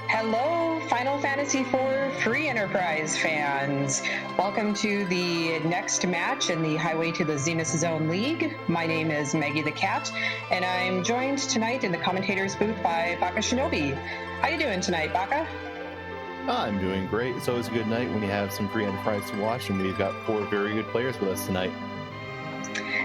Hello, Final Fantasy IV Free Enterprise fans. Welcome to the next match in the Highway to the Zenith Zone League. My name is Maggie the Cat, and I'm joined tonight in the commentator's booth by Baka Shinobi. How you doing tonight, Baka? I'm doing great. It's always a good night when you have some Free Enterprise to watch, and we've got four very good players with us tonight.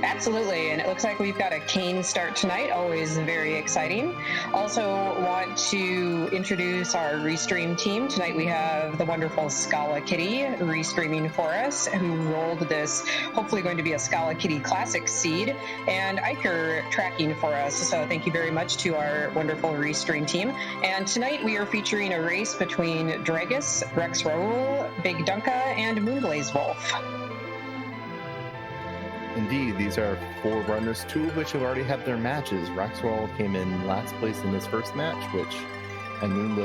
Absolutely, and it looks like we've got a Kane start tonight, always very exciting. Also want to introduce our Restream team. Tonight we have the wonderful Scala Kitty restreaming for us, who rolled this, hopefully going to be a Scala Kitty Classic seed, and Iker tracking for us. So thank you very much to our wonderful Restream team. And tonight we are featuring a race between Dragus, rexxraul, bigdunka, and moonblazewolf. Indeed, these are four runners, two of which have already had their matches. rexxraul came in last place in his first match, and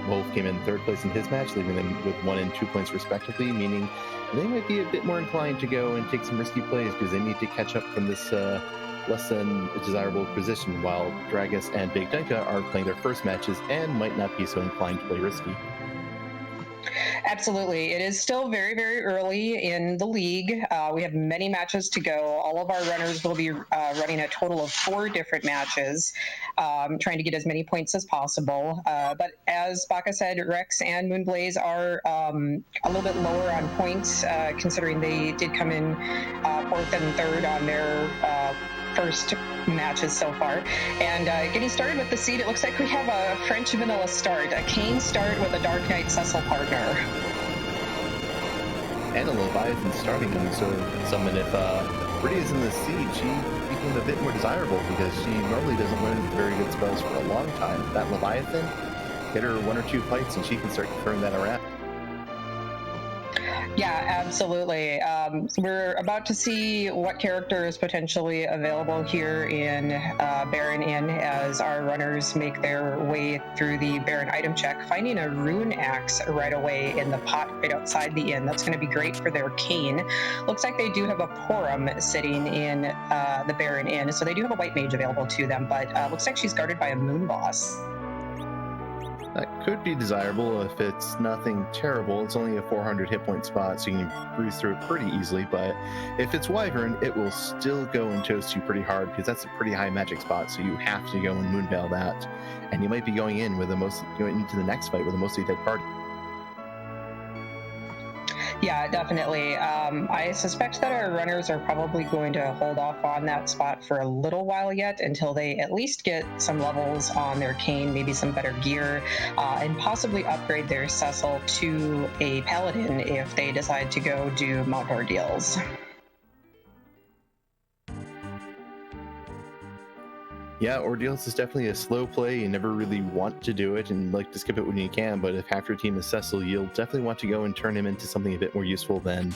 Wolf came in third place in his match, leaving them with 1 and 2 points respectively, meaning they might be a bit more inclined to go and take some risky plays because they need to catch up from this less than desirable position, while Dragus and bigdunka are playing their first matches and might not be so inclined to play risky. Absolutely. It is still very, very early in the league. We have many matches to go. All of our runners will be running a total of 4 different matches, trying to get as many points as possible. But as Baka said, Rex and Moonblaze are a little bit lower on points, considering they did come in 4th and 3rd on their first matches so far. And getting started with the seed, it looks like we have a French vanilla start, a Kane start with a Dark Knight Cecil partner. And a Leviathan starting him, so summon if Britta is in the seed, she became a bit more desirable because she normally doesn't learn very good spells for a long time. That Leviathan, get her 1 or 2 fights and she can start turning that around. Yeah, absolutely. We're about to see what character is potentially available here in Baron Inn as our runners make their way through the Baron item check, finding a rune axe right away in the pot right outside the inn. That's going to be great for their Kane. Looks like they do have a Porum sitting in the Baron Inn, so they do have a white mage available to them, but looks like she's guarded by a moon boss. That could be desirable if it's nothing terrible. It's only a 400 hit point spot, so you can breeze through it pretty easily. But if it's Wyvern, it will still go and toast you pretty hard because that's a pretty high magic spot. So you have to go and moonveil that, and you might be going into the next fight with a mostly dead party. Yeah, definitely. I suspect that our runners are probably going to hold off on that spot for a little while yet until they at least get some levels on their Kane, maybe some better gear, and possibly upgrade their Cecil to a Paladin if they decide to go do Mount Ordeals. Yeah, Ordeals is definitely a slow play. You never really want to do it and like to skip it when you can, but if half your team is Cecil, you'll definitely want to go and turn him into something a bit more useful than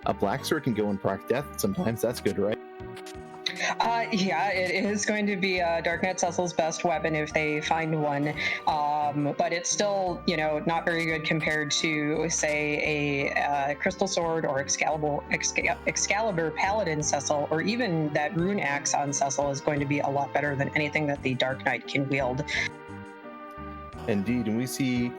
a Black Sword can go and proc death sometimes. That's good, right? Yeah, it is going to be Dark Knight Cecil's best weapon if they find one, but it's still, not very good compared to, say, a Crystal Sword or Excalibur Paladin Cecil, or even that Rune Axe on Cecil is going to be a lot better than anything that the Dark Knight can wield. Indeed, and we see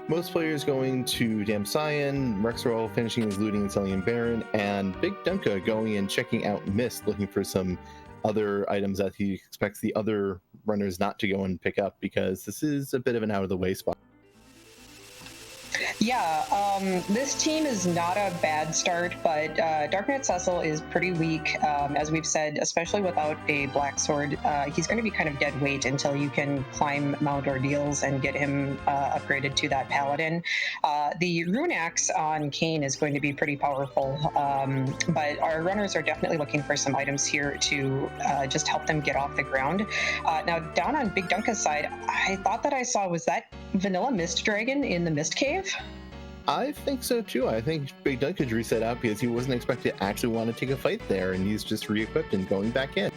most players going to Damn Cyan, rexxraul finishing his looting and selling in Baron, and bigdunka going and checking out Mist, looking for some other items that he expects the other runners not to go and pick up because this is a bit of an out-of-the-way spot. Yeah, this team is not a bad start, but Dark Knight Cecil is pretty weak, as we've said, especially without a Black Sword. He's going to be kind of dead weight until you can climb Mount Ordeals and get him upgraded to that Paladin. The Rune Axe on Kane is going to be pretty powerful, but our runners are definitely looking for some items here to just help them get off the ground. Now, down on bigdunka's side, I thought that I saw, was that Vanilla Mist Dragon in the Mist Cave? I think so too. I think bigdunka reset out because he wasn't expected to actually want to take a fight there, and he's just re-equipped and going back in.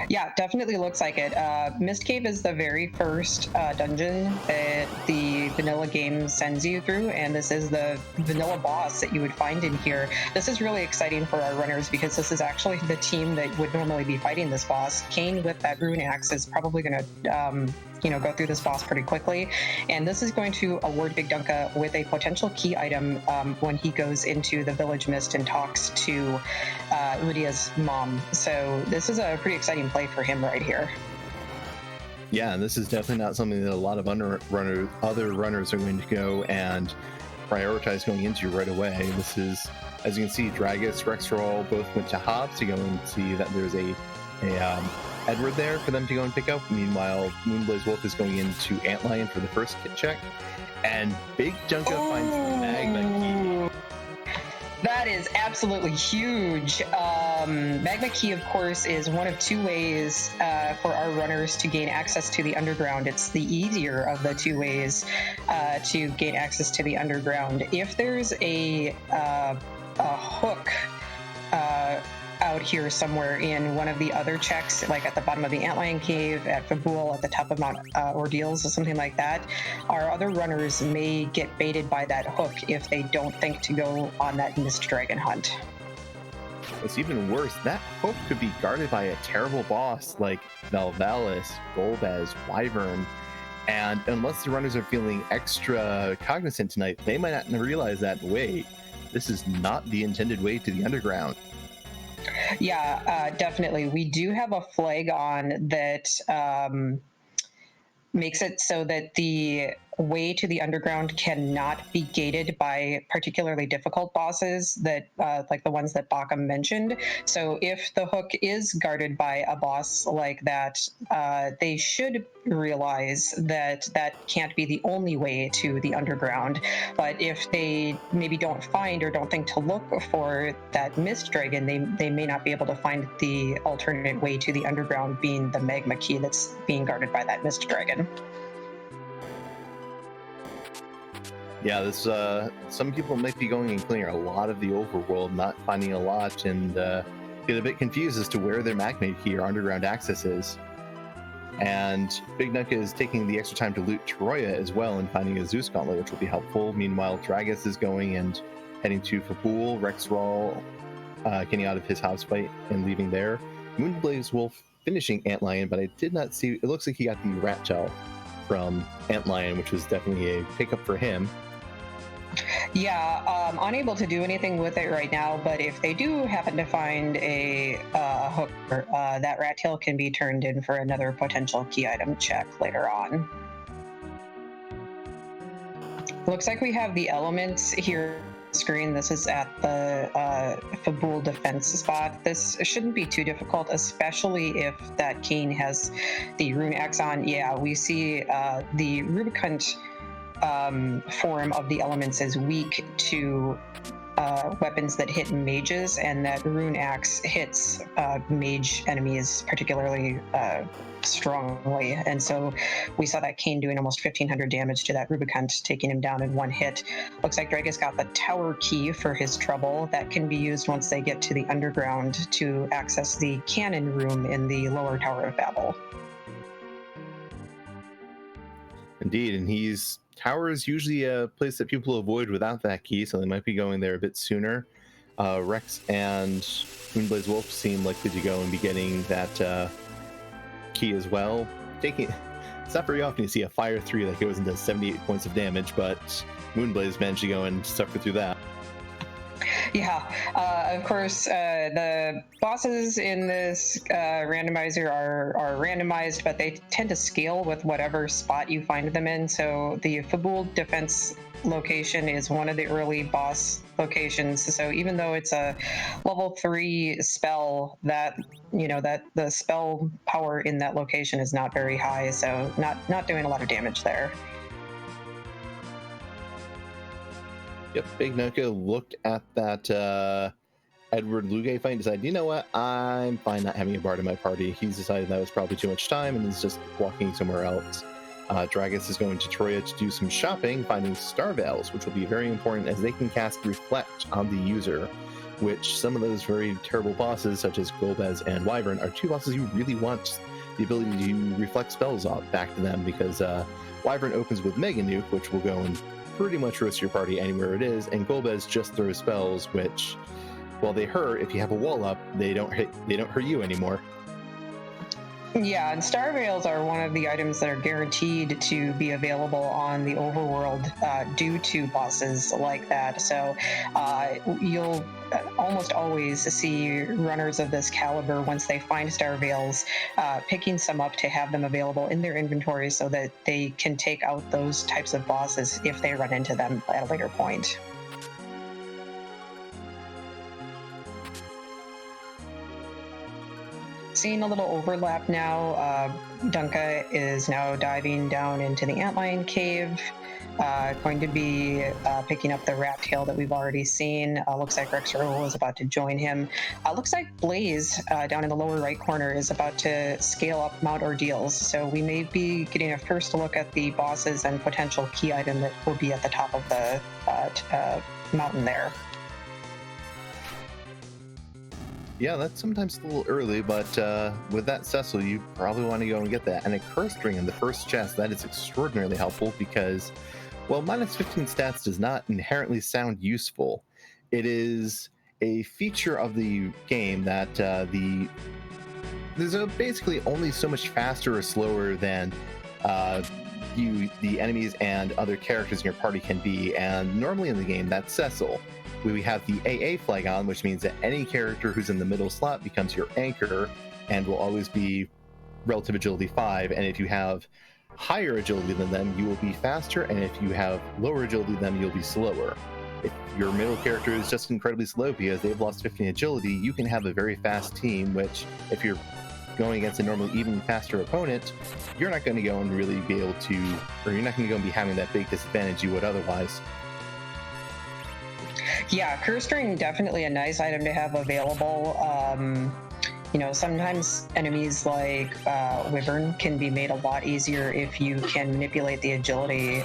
Yeah, definitely looks like it. Mist Cave is the very first dungeon that the vanilla game sends you through, and this is the vanilla boss that you would find in here. This is really exciting for our runners because this is actually the team that would normally be fighting this boss. Kane with that rune axe is probably going to go through this boss pretty quickly. And this is going to award bigdunka with a potential key item when he goes into the village mist and talks to Rudia's mom. So this is a pretty exciting play for him right here. Yeah, and this is definitely not something that a lot of other runners are going to go and prioritize going into right away. This is, as you can see, Dragus, rexxraul both went to Hobbs to go and see that there's a Edward there for them to go and pick up. Meanwhile, moonblazewolf is going into Antlion for the first kit check, and bigdunka finds the magma key. That is absolutely huge. Magma key, of course, is one of two ways for our runners to gain access to the underground. It's the easier of the two ways to gain access to the underground. If there's a hook out here somewhere in one of the other checks, like at the bottom of the Antlion Cave, at Fabul, at the top of Mount Ordeals, or something like that, our other runners may get baited by that hook if they don't think to go on that mist dragon hunt. What's even worse, that hook could be guarded by a terrible boss like Valvalis, Golbez, Wyvern, and unless the runners are feeling extra cognizant tonight, they might not realize that, wait, this is not the intended way to the underground. Yeah, definitely. We do have a flag on that makes it so that the way to the underground cannot be gated by particularly difficult bosses that like the ones that Bakum mentioned. So if the hook is guarded by a boss like that, they should realize that that can't be the only way to the underground. But if they maybe don't find or don't think to look for that mist dragon, they may not be able to find the alternate way to the underground, being the magma key that's being guarded by that mist dragon. Yeah, this some people might be going and clearing a lot of the overworld, not finding a lot, and get a bit confused as to where their magma key or underground access is. And bigdunka is taking the extra time to loot Troya as well and finding a Zeus gauntlet, which will be helpful. Meanwhile, Dragus is going and heading to Fabul, rexxraul getting out of his house fight and leaving there. moonblazewolf finishing Antlion, but I did not see, it looks like he got the rat tail from Antlion, which was definitely a pickup for him. Yeah, unable to do anything with it right now, but if they do happen to find a hook, that rat tail can be turned in for another potential key item check later on. Looks like we have the elements here on the screen. This is at the Fabul defense spot. This shouldn't be too difficult, especially if that Kane has the rune axe on. Yeah, we see the Rubicant form of the elements is weak to weapons that hit mages, and that rune axe hits mage enemies particularly strongly. And so we saw that Kane doing almost 1,500 damage to that Rubicant, taking him down in one hit. Looks like Dragus got the tower key for his trouble. That can be used once they get to the underground to access the cannon room in the lower Tower of Babel. Indeed, and Tower is usually a place that people avoid without that key, so they might be going there a bit sooner. Rex and moonblazewolf seem likely to go and be getting that key as well. It's not very often you see a Fire 3 that goes into 78 points of damage, but Moonblaze managed to go and suffer through that. Yeah, of course, the bosses in this randomizer are randomized, but they tend to scale with whatever spot you find them in. So the Fabul defense location is one of the early boss locations. So even though it's a level 3 spell, that the spell power in that location is not very high, so not doing a lot of damage there. Yep, bigdunka looked at that Edward Luge fight and decided, you know what, I'm fine not having a bard in my party. He's decided that was probably too much time and is just walking somewhere else. Dragus is going to Troya to do some shopping, finding star veils, which will be very important as they can cast Reflect on the user, which some of those very terrible bosses, such as Golbez and Wyvern, are two bosses you really want the ability to reflect spells off back to them, because Wyvern opens with Mega Nuke, which will go and pretty much roast your party anywhere it is, and Golbez just throws spells, which, while they hurt, if you have a wall up, they don't hurt you anymore. Yeah, and star veils are one of the items that are guaranteed to be available on the overworld due to bosses like that. So you'll almost always see runners of this caliber, once they find star veils, picking some up to have them available in their inventory so that they can take out those types of bosses if they run into them at a later point. Seeing a little overlap now. Dunka is now diving down into the antlion cave. Going to be picking up the rat tail that we've already seen. Looks like rexxraul is about to join him. Looks like Blaze down in the lower right corner is about to scale up Mount Ordeals. So we may be getting a first look at the bosses and potential key item that will be at the top of the mountain there. Yeah, that's sometimes a little early, but with that Cecil, you probably want to go and get that. And a cursed ring in the first chest, that is extraordinarily helpful because, well, minus 15 stats does not inherently sound useful. It is a feature of the game that there's basically only so much faster or slower than the enemies and other characters in your party can be. And normally in the game, that's Cecil. We have the AA flag on, which means that any character who's in the middle slot becomes your anchor and will always be relative agility 5. And if you have higher agility than them, you will be faster. And if you have lower agility than them, you'll be slower. If your middle character is just incredibly slow because they've lost 15 agility, you can have a very fast team, which if you're going against a normally even faster opponent, you're not going to go and really be able to, or you're not going to go and be having that big disadvantage you would otherwise. Yeah, cursed ring, definitely a nice item to have available. Sometimes enemies like Wyvern can be made a lot easier if you can manipulate the agility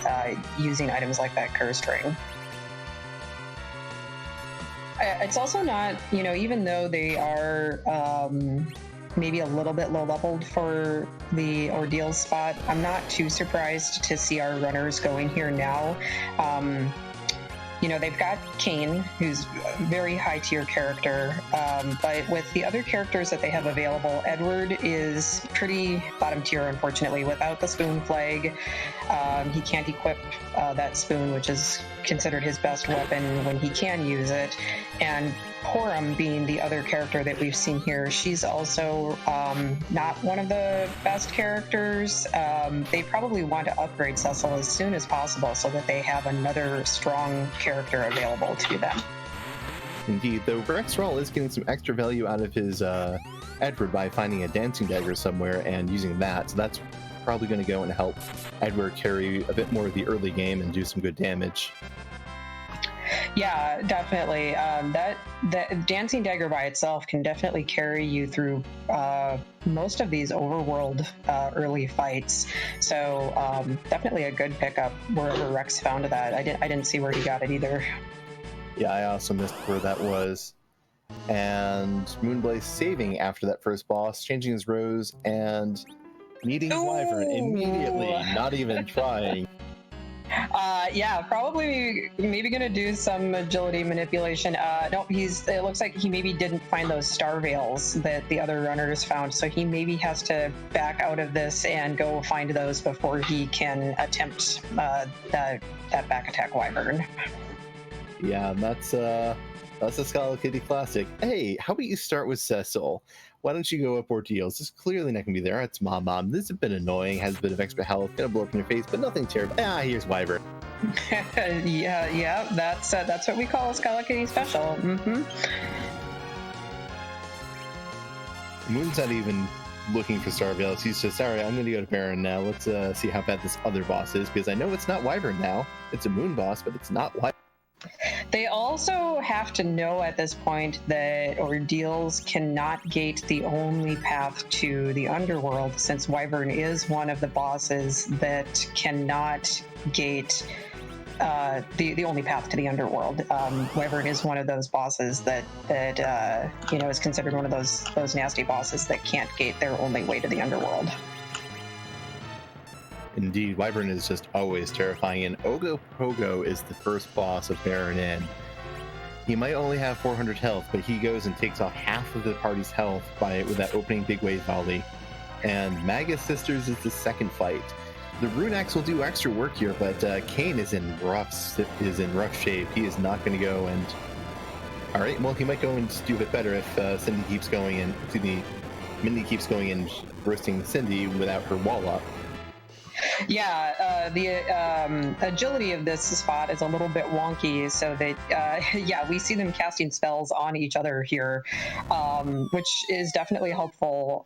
using items like that cursed ring. It's also not, even though they are maybe a little bit low leveled for the ordeal spot, I'm not too surprised to see our runners going here now. They've got Kane, who's a very high tier character, but with the other characters that they have available, Edward is pretty bottom tier, unfortunately. Without the spoon flag, he can't equip that spoon, which is considered his best weapon when he can use it. And Porum being the other character that we've seen here, she's also not one of the best characters. They probably want to upgrade Cecil as soon as possible so that they have another strong character available to them. Indeed, though rexxraul is getting some extra value out of his Edward by finding a dancing dagger somewhere and using that, so that's probably going to go and help Edward carry a bit more of the early game and do some good damage. Yeah, definitely. That dancing dagger by itself can definitely carry you through most of these overworld early fights. So definitely a good pickup wherever Rex found that. I didn't see where he got it either. Yeah, I also missed where that was. And Moonblaze saving after that first boss, changing his rose and meeting Wyvern immediately, not even trying. Yeah, probably maybe gonna do some agility manipulation. No, it looks like he maybe didn't find those star veils that the other runners found, so he maybe has to back out of this and go find those before he can attempt that back attack Wyvern. Yeah, that's a Skull Kitty classic. Hey, how about you start with Cecil? Why don't you go up Ordeals? It's clearly not going to be there. It's Mom. This is a bit annoying, has a bit of extra health, gonna blow up in your face, but nothing terrible. Here's Wyvern. yeah, that's what we call a Skull Kitty special. Mm-hmm. Moon's not even looking for Star Veils. He's just, alright, I'm going to go to Baron now. Let's see how bad this other boss is, because I know it's not Wyvern now. It's a Moon boss, but it's not Wyvern. They also have to know at this point that Ordeals cannot gate the only path to the underworld, since Wyvern is one of the bosses that cannot gate the only path to the underworld. Wyvern is one of those bosses that is considered one of those nasty bosses that can't gate their only way to the underworld. Indeed, Wyvern is just always terrifying, and Ogopogo is the first boss of Baron Inn. He might only have 400 health, but he goes and takes off half of the party's health with that opening big wave volley. and Magus Sisters is the second fight. The Rune Axe will do extra work here, but Kane is in rough shape. He is not going to go and... All right, well, he might go and do a bit better if Mindy keeps going and roasting Cindy without her wall up. Yeah, the agility of this spot is a little bit wonky, so that, we see them casting spells on each other here, which is definitely helpful.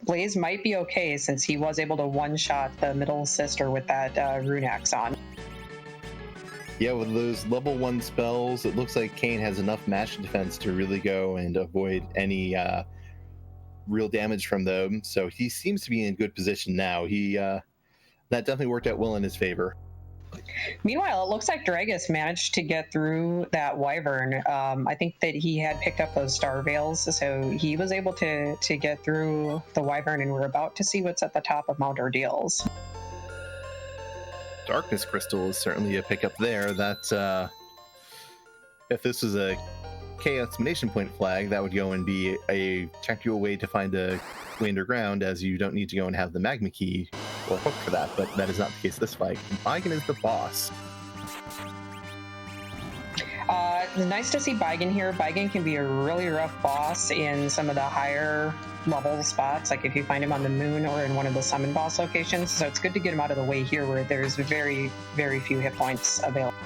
Blaze might be okay since he was able to one-shot the middle sister with that Rune Axe on. Yeah, with those level 1 spells, it looks like Kane has enough magic defense to really go and avoid any real damage from them, so he seems to be in good position now. That definitely worked out well in his favor. Meanwhile, it looks like Dragus managed to get through that Wyvern. I think that he had picked up those Star Veils, so he was able to get through the Wyvern, and we're about to see what's at the top of Mount Ordeals. Darkness Crystal is certainly a pickup there. That if this was a Chaos Exclamation Point flag, that would go and be a technical way to find a way underground, as you don't need to go and have the Magma Key or hook for that, but that is not the case this fight. Baigen is the boss. Nice to see Baigen here. Baigen can be a really rough boss in some of the higher level spots, like if you find him on the moon or in one of the summon boss locations, so it's good to get him out of the way here where there's very, very few hit points available.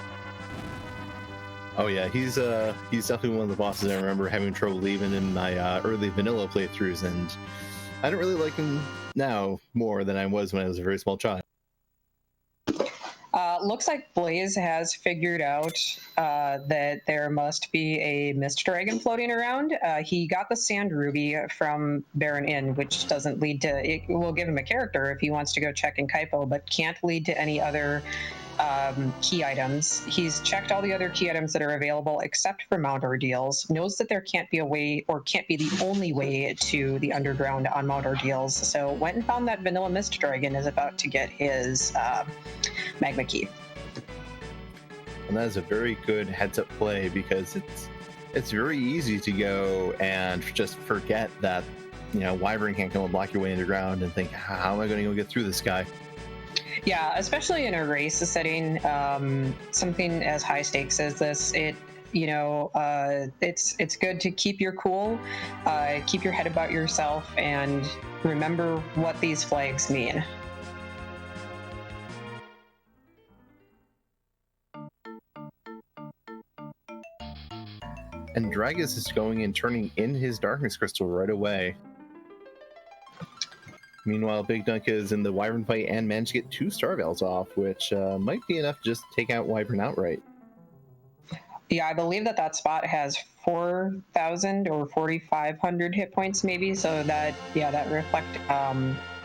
Oh yeah, he's definitely one of the bosses I remember having trouble leaving in my early vanilla playthroughs, and I don't really like him now more than I was when I was a very small child. Looks like Blaze has figured out that there must be a mist dragon floating around. He got the sand ruby from Baron Inn, which doesn't lead to... It will give him a character if he wants to go check in Kaipo, but can't lead to any other key items. He's checked all the other key items that are available except for Mount Ordeals, knows that there can't be a way, or can't be the only way, to the underground on Mount Ordeals, so went and found that vanilla mist dragon, is about to get his magma key. And that is a very good heads-up play, because it's very easy to go and just forget that, Wyvern can't come and block your way underground and think, how am I going to go get through this guy? Yeah, especially in a race setting, something as high stakes as this, it's good to keep your cool, keep your head about yourself, and remember what these flags mean. And Dragus is going and turning in his Darkness Crystal right away. Meanwhile, bigdunka is in the Wyvern fight and managed to get 2 Star Veils off, which might be enough to just take out Wyvern outright. Yeah, I believe that spot has 4,000 or 4,500 hit points maybe, so that reflect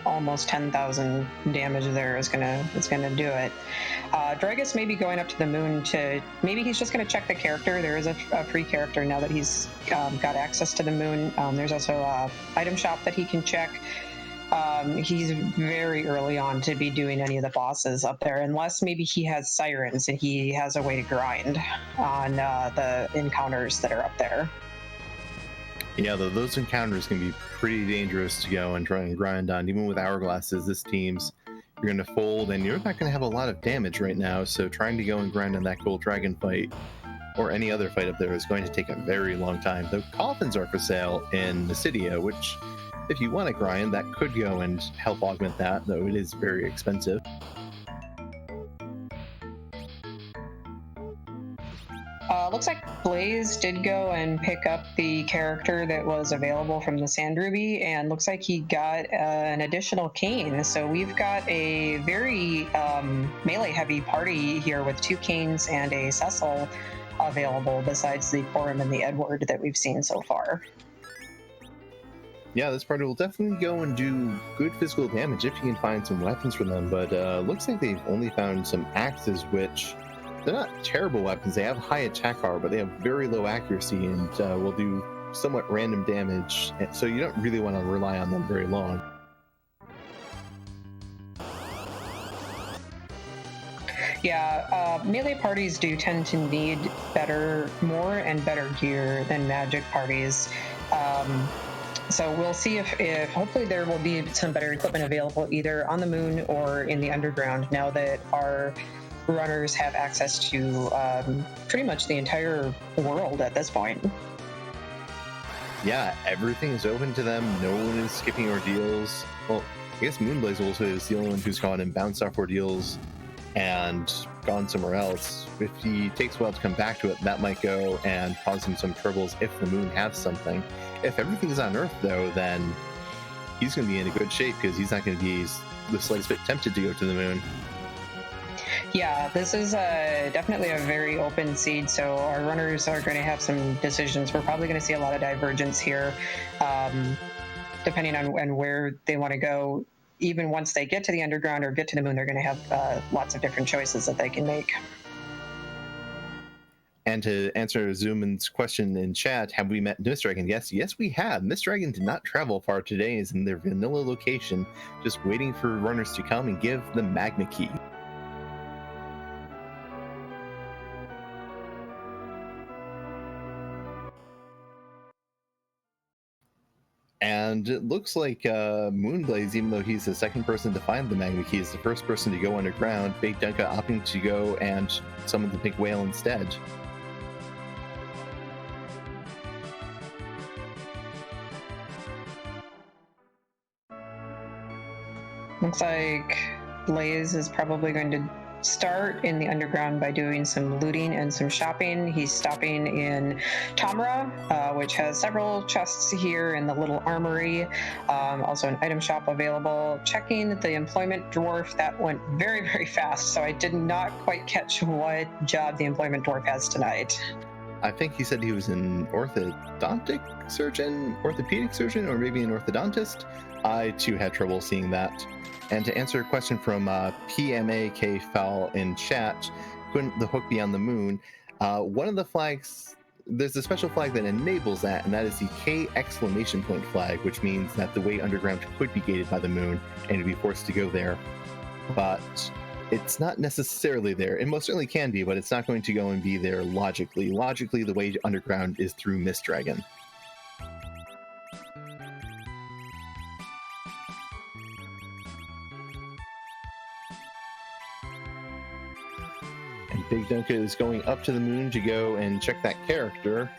almost 10,000 damage there is gonna do it. Dragus may be going up to the moon maybe he's just gonna check the character. There is a free character now that he's got access to the moon. There's also a item shop that he can check. He's very early on to be doing any of the bosses up there, unless maybe he has sirens and he has a way to grind on the encounters that are up there. Yeah, those encounters can be pretty dangerous to go and try and grind on. Even with hourglasses, this team's, you're going to fold and you're not going to have a lot of damage right now, so trying to go and grind on that gold dragon fight or any other fight up there is going to take a very long time. The coffins are for sale in Nasidia, which, if you want to grind, that could go and help augment that, though it is very expensive. Looks like Blaze did go and pick up the character that was available from the Sand Ruby, and looks like he got an additional cane. So we've got a very melee-heavy party here with 2 canes and a Cecil available, besides the Corum and the Edward that we've seen so far. Yeah, this party will definitely go and do good physical damage if you can find some weapons for them, but looks like they've only found some axes, which they're not terrible weapons. They have high attack power, but they have very low accuracy and will do somewhat random damage, so you don't really want to rely on them very long. Yeah, melee parties do tend to need more and better gear than magic parties. So we'll see if hopefully there will be some better equipment available either on the moon or in the underground now that our runners have access to pretty much the entire world at this point. Yeah, everything is open to them. No one is skipping ordeals. Well, I guess moonblazewolf is the only one who's gone and bounced off ordeals and gone somewhere else. If he takes a while to come back to it, that might go and cause him some troubles if the moon has something. If everything is on Earth, though, then he's going to be in a good shape because he's not going to be the slightest bit tempted to go to the moon. Yeah, this is definitely a very open seed, so our runners are going to have some decisions. We're probably going to see a lot of divergence here, depending on where they want to go. Even once they get to the underground or get to the moon, they're going to have lots of different choices that they can make. And to answer Zooman's question in chat, have we met Miss Dragon? Yes, we have. Miss Dragon did not travel far today. Is in their vanilla location, just waiting for runners to come and give the magma key. And it looks like Moonblaze, even though he's the second person to find the magma key, is the first person to go underground. Bigdunka opting to go and summon the big whale instead. Looks like Blaze is probably going to start in the underground by doing some looting and some shopping. He's stopping in Tamra, which has several chests here in the little armory, also an item shop available. Checking the employment dwarf, that went very, very fast, so I did not quite catch what job the employment dwarf has tonight. I think he said he was an orthodontic surgeon, orthopedic surgeon, or maybe an orthodontist. I too had trouble seeing that. And to answer a question from PMAK Fowl in chat, couldn't the hook be on the moon? One of the flags, there's a special flag that enables that, and that is the K exclamation point flag, which means that the way underground could be gated by the moon and to be forced to go there. But it's not necessarily there. It most certainly can be, but it's not going to go and be there logically. Logically, the way underground is through Miss Dragon. Bigdunka is going up to the moon to go and check that character,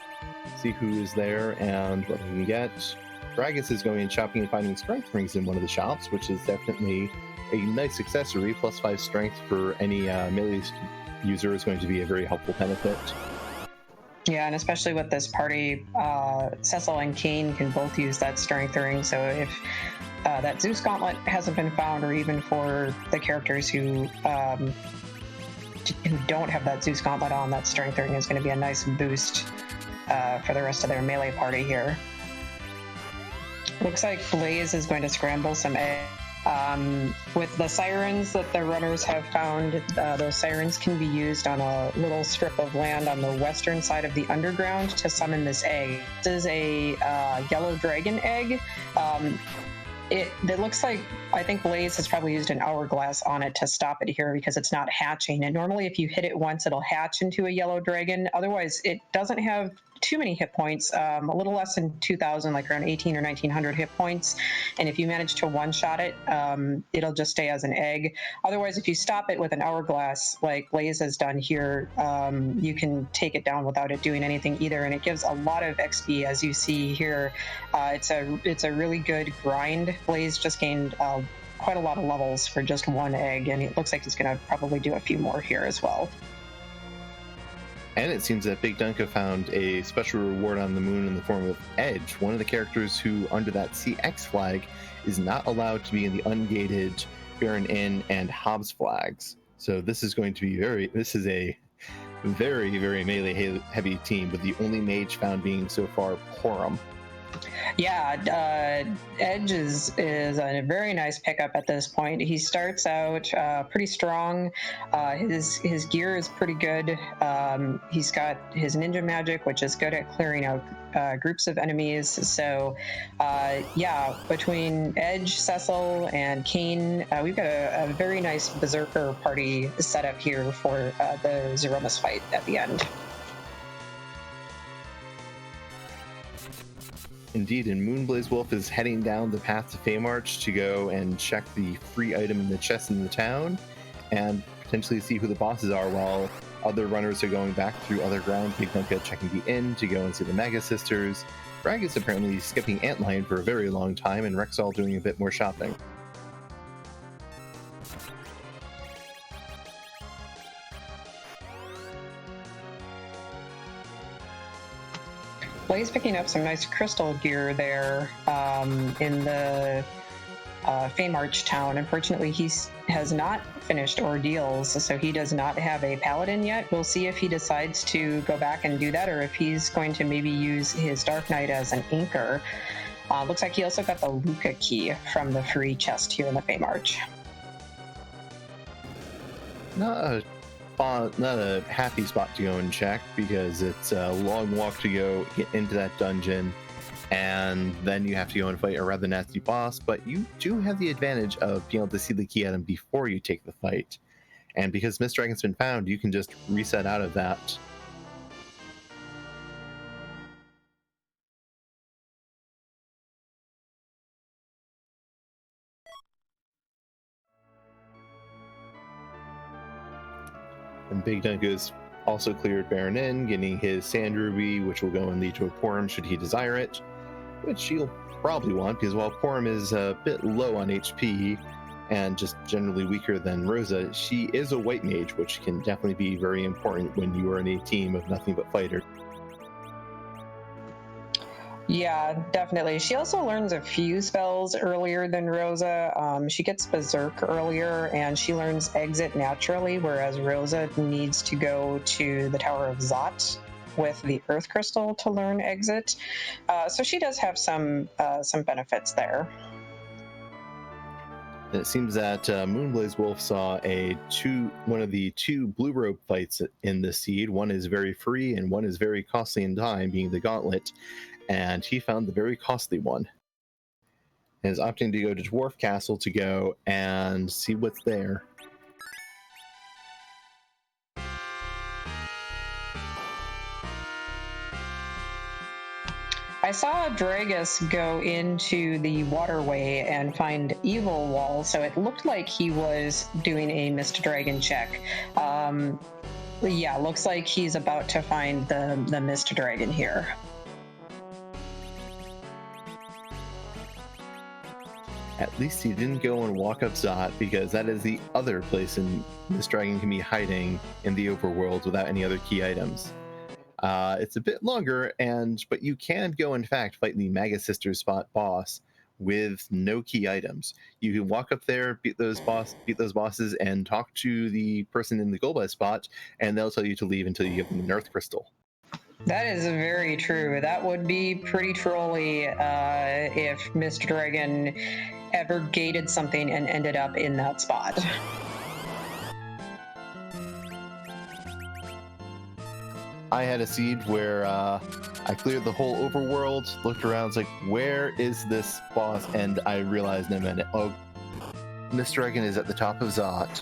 see who is there and what he can get. Dragus is going and shopping and finding strength rings in one of the shops, which is definitely a nice accessory. Plus 5 strength for any melee user is going to be a very helpful benefit. Yeah, and especially with this party, Cecil and Kane can both use that strength ring, so if that Zeus gauntlet hasn't been found, or even for the characters who don't have that Zeus gauntlet on, that strength ring is going to be a nice boost for the rest of their melee party here. Looks like Blaze is going to scramble some eggs. With the sirens that the runners have found, those sirens can be used on a little strip of land on the western side of the underground to summon this egg. This is a yellow dragon egg. It looks like, I think Blaze has probably used an hourglass on it to stop it here because it's not hatching. And normally if you hit it once, it'll hatch into a yellow dragon. Otherwise, it doesn't have too many hit points, a little less than 2,000, like around 18 or 1,900 hit points. And if you manage to one-shot it, it'll just stay as an egg. Otherwise, if you stop it with an hourglass, like Blaze has done here, you can take it down without it doing anything either. And it gives a lot of XP, as you see here. It's a really good grind. Blaze just gained quite a lot of levels for just one egg, and it looks like he's going to probably do a few more here as well. And it seems that Bigdunka found a special reward on the moon in the form of Edge, one of the characters who, under that CX flag, is not allowed to be in the ungated Baron Inn and Hobbs flags. So this is going to be this is a very, very melee heavy team, with the only mage found being so far Porum. Yeah, Edge is a very nice pickup at this point. He starts out pretty strong. His gear is pretty good. He's got his ninja magic, which is good at clearing out groups of enemies. So, yeah, between Edge, Cecil, and Kane, we've got a very nice berserker party set up here for the Zeromus fight at the end. Indeed, and moonblazewolf is heading down the path to Feymarch to go and check the free item in the chest in the town, and potentially see who the bosses are, while other runners are going back through other ground. Bigdunka checking the inn to go and see the Mega Sisters. Dragus apparently skipping Antlion for a very long time, and rexxraul doing a bit more shopping. Blaze picking up some nice crystal gear there in the Feymarch town. Unfortunately, he has not finished ordeals, so he does not have a paladin yet. We'll see if he decides to go back and do that, or if he's going to maybe use his Dark Knight as an anchor. Looks like he also got the Luca key from the free chest here in the Feymarch. Not a happy spot to go and check, because it's a long walk to go get into that dungeon, and then you have to go and fight a rather nasty boss. But you do have the advantage of being able to see the key item before you take the fight, and because Mist Dragon's been found, you can just reset out of that. And Bigdunka is also cleared Baron Inn, getting his Sand Ruby, which will go and lead to a Porum should he desire it, which he'll probably want, because while Porum is a bit low on HP and just generally weaker than Rosa, she is a white mage, which can definitely be very important when you are in a team of nothing but fighters. Yeah, definitely. She also learns a few spells earlier than Rosa. She gets Berserk earlier, and she learns Exit naturally, whereas Rosa needs to go to the Tower of Zot with the Earth Crystal to learn Exit. So she does have some benefits there. It seems that moonblazewolf saw one of the two blue robe fights in the seed. One is very free, and one is very costly in time, being the Gauntlet. And he found the very costly one, and is opting to go to Dwarf Castle to go and see what's there. I saw dragus go into the waterway and find evil wall, so it looked like he was doing a Mist Dragon check. Yeah, looks like he's about to find the Mist Dragon here. At least he didn't go and walk up Zot, because that is the other place in Mist Dragon can be hiding in the overworld without any other key items. It's a bit longer, but you can go, in fact, fight the Mega Sisters spot boss with no key items. You can walk up there, beat those bosses, and talk to the person in the Golba spot, and they'll tell you to leave until you give them an Earth Crystal. That is very true. That would be pretty trolly if Mist Dragon ever gated something and ended up in that spot. I had a seed where I cleared the whole overworld, looked around, was like, where is this boss? And I realized in a minute, oh, Mist Dragon is at the top of Zot.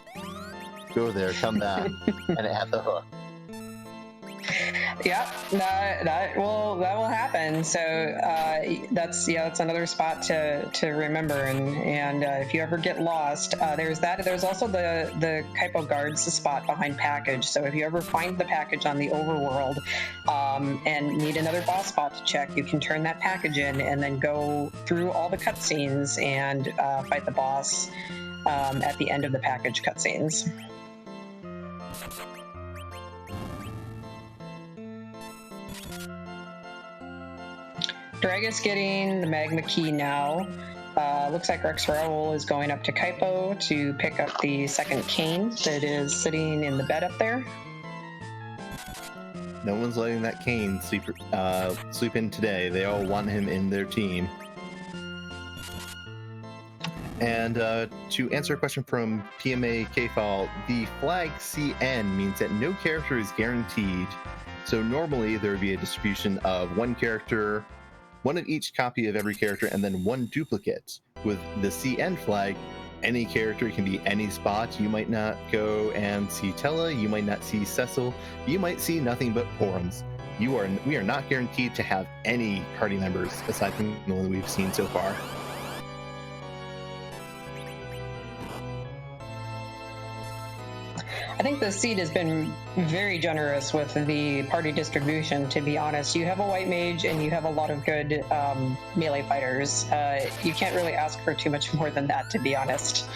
Go there, come back. And it had the hook. Yeah, that will happen. So that's another spot to remember. And if you ever get lost, there's that. There's also the Kaipo Guards spot behind package. So if you ever find the package on the overworld and need another boss spot to check, you can turn that package in and then go through all the cutscenes and fight the boss at the end of the package cutscenes. Dragus getting the Magma Key now. Looks like rexxraul is going up to Kaipo to pick up the second cane that is sitting in the bed up there. No one's letting that cane sleep in today. They all want him in their team. And to answer a question from PMA Kfall, the flag CN means that no character is guaranteed. So normally there would be a distribution of one character, one of each copy of every character, and then one duplicate. With the CN flag, any character can be any spot. You might not go and see Tella, you might not see Cecil, you might see nothing but Porums. we are not guaranteed to have any party members aside from the one we've seen so far. I think the seed has been very generous with the party distribution, to be honest. You have a white mage and you have a lot of good melee fighters. You can't really ask for too much more than that, to be honest.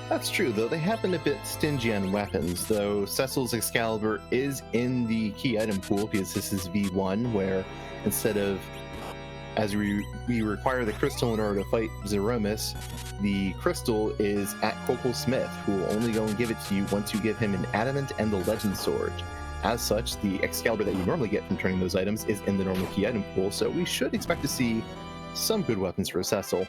That's true, though. They have been a bit stingy on weapons, though Cecil's Excalibur is in the key item pool because this is V1, where instead of, as we require the crystal in order to fight Zeromus, the crystal is at Kokol Smith, who will only go and give it to you once you give him an adamant and the legend sword. As such, the Excalibur that you normally get from turning those items is in the normal key item pool, so we should expect to see some good weapons for Cecil.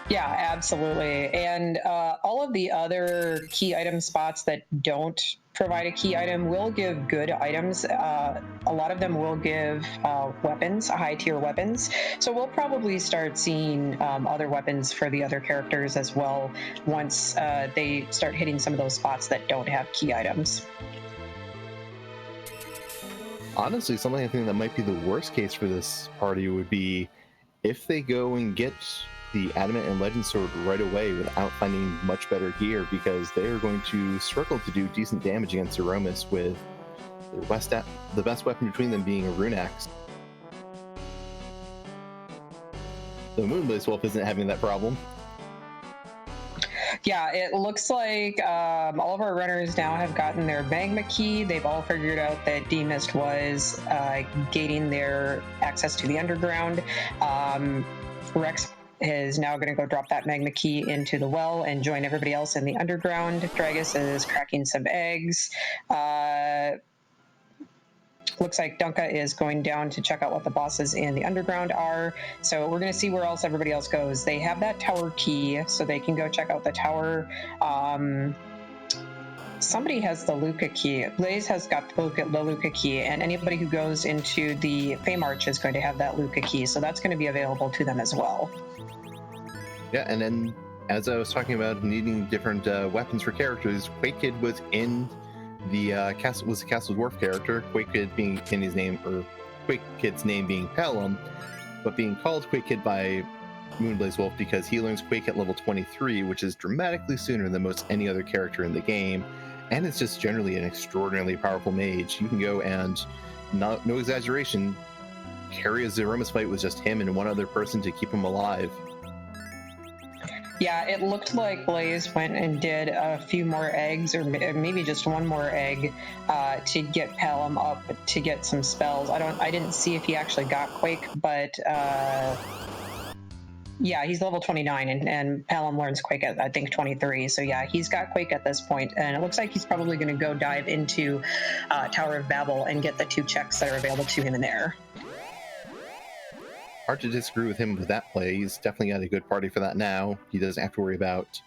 Yeah, absolutely. And all of the other key item spots that don't provide a key item will give good items. A lot of them will give weapons, high-tier weapons. So we'll probably start seeing other weapons for the other characters as well once they start hitting some of those spots that don't have key items. Honestly, something I think that might be the worst case for this party would be if they go and get the Adamant and Legend Sword right away without finding much better gear, because they are going to struggle to do decent damage against Zeromus with the best weapon between them being a Rune Axe. The moonblazewolf isn't having that problem. Yeah, it looks like all of our runners now have gotten their magma key. They've all figured out that D-Mist was gating their access to the underground. Rex is now going to go drop that magma key into the well and join everybody else in the underground. Dragus is cracking some eggs. Looks like Dunka is going down to check out what the bosses in the underground are. So we're going to see where else everybody else goes. They have that tower key, so they can go check out the tower. Somebody has the Luca key. Blaze has got the Luca key, and anybody who goes into the Fame Arch is going to have that Luca key, so that's going to be available to them as well. Yeah, and then as I was talking about needing different weapons for characters, Quake Kid was in the Castle Dwarf character, Quake Kid being in his name, or Quake Kid's name being Pelham, but being called Quake Kid by moonblazewolf because he learns Quake at level 23, which is dramatically sooner than most any other character in the game, and it's just generally an extraordinarily powerful mage. You can go and, no exaggeration, carry a Zeromus fight with just him and one other person to keep him alive. Yeah, it looked like Blaze went and did a few more eggs, or maybe just one more egg, to get Pelham up to get some spells. I didn't see if he actually got Quake, but yeah, he's level 29, and Pelham learns Quake at, I think, 23. So yeah, he's got Quake at this point, and it looks like he's probably going to go dive into Tower of Babel and get the 2 checks that are available to him in there. Hard to disagree with him with that play. He's definitely got a good party for that now. He doesn't have to worry about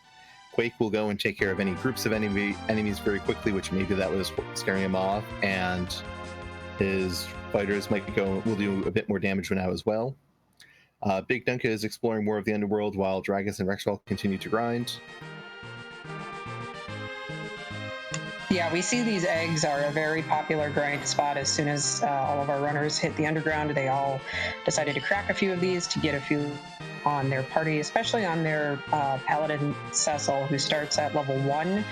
Quake. Will go and take care of any groups of enemies very quickly, which maybe that was scaring him off, and his fighters will do a bit more damage for now as well. Bigdunka is exploring more of the underworld while dragus and rexxraul continue to grind. Yeah, we see these eggs are a very popular grind spot. As soon as all of our runners hit the underground, they all decided to crack a few of these to get a few on their party, especially on their paladin Cecil, who starts at level 1.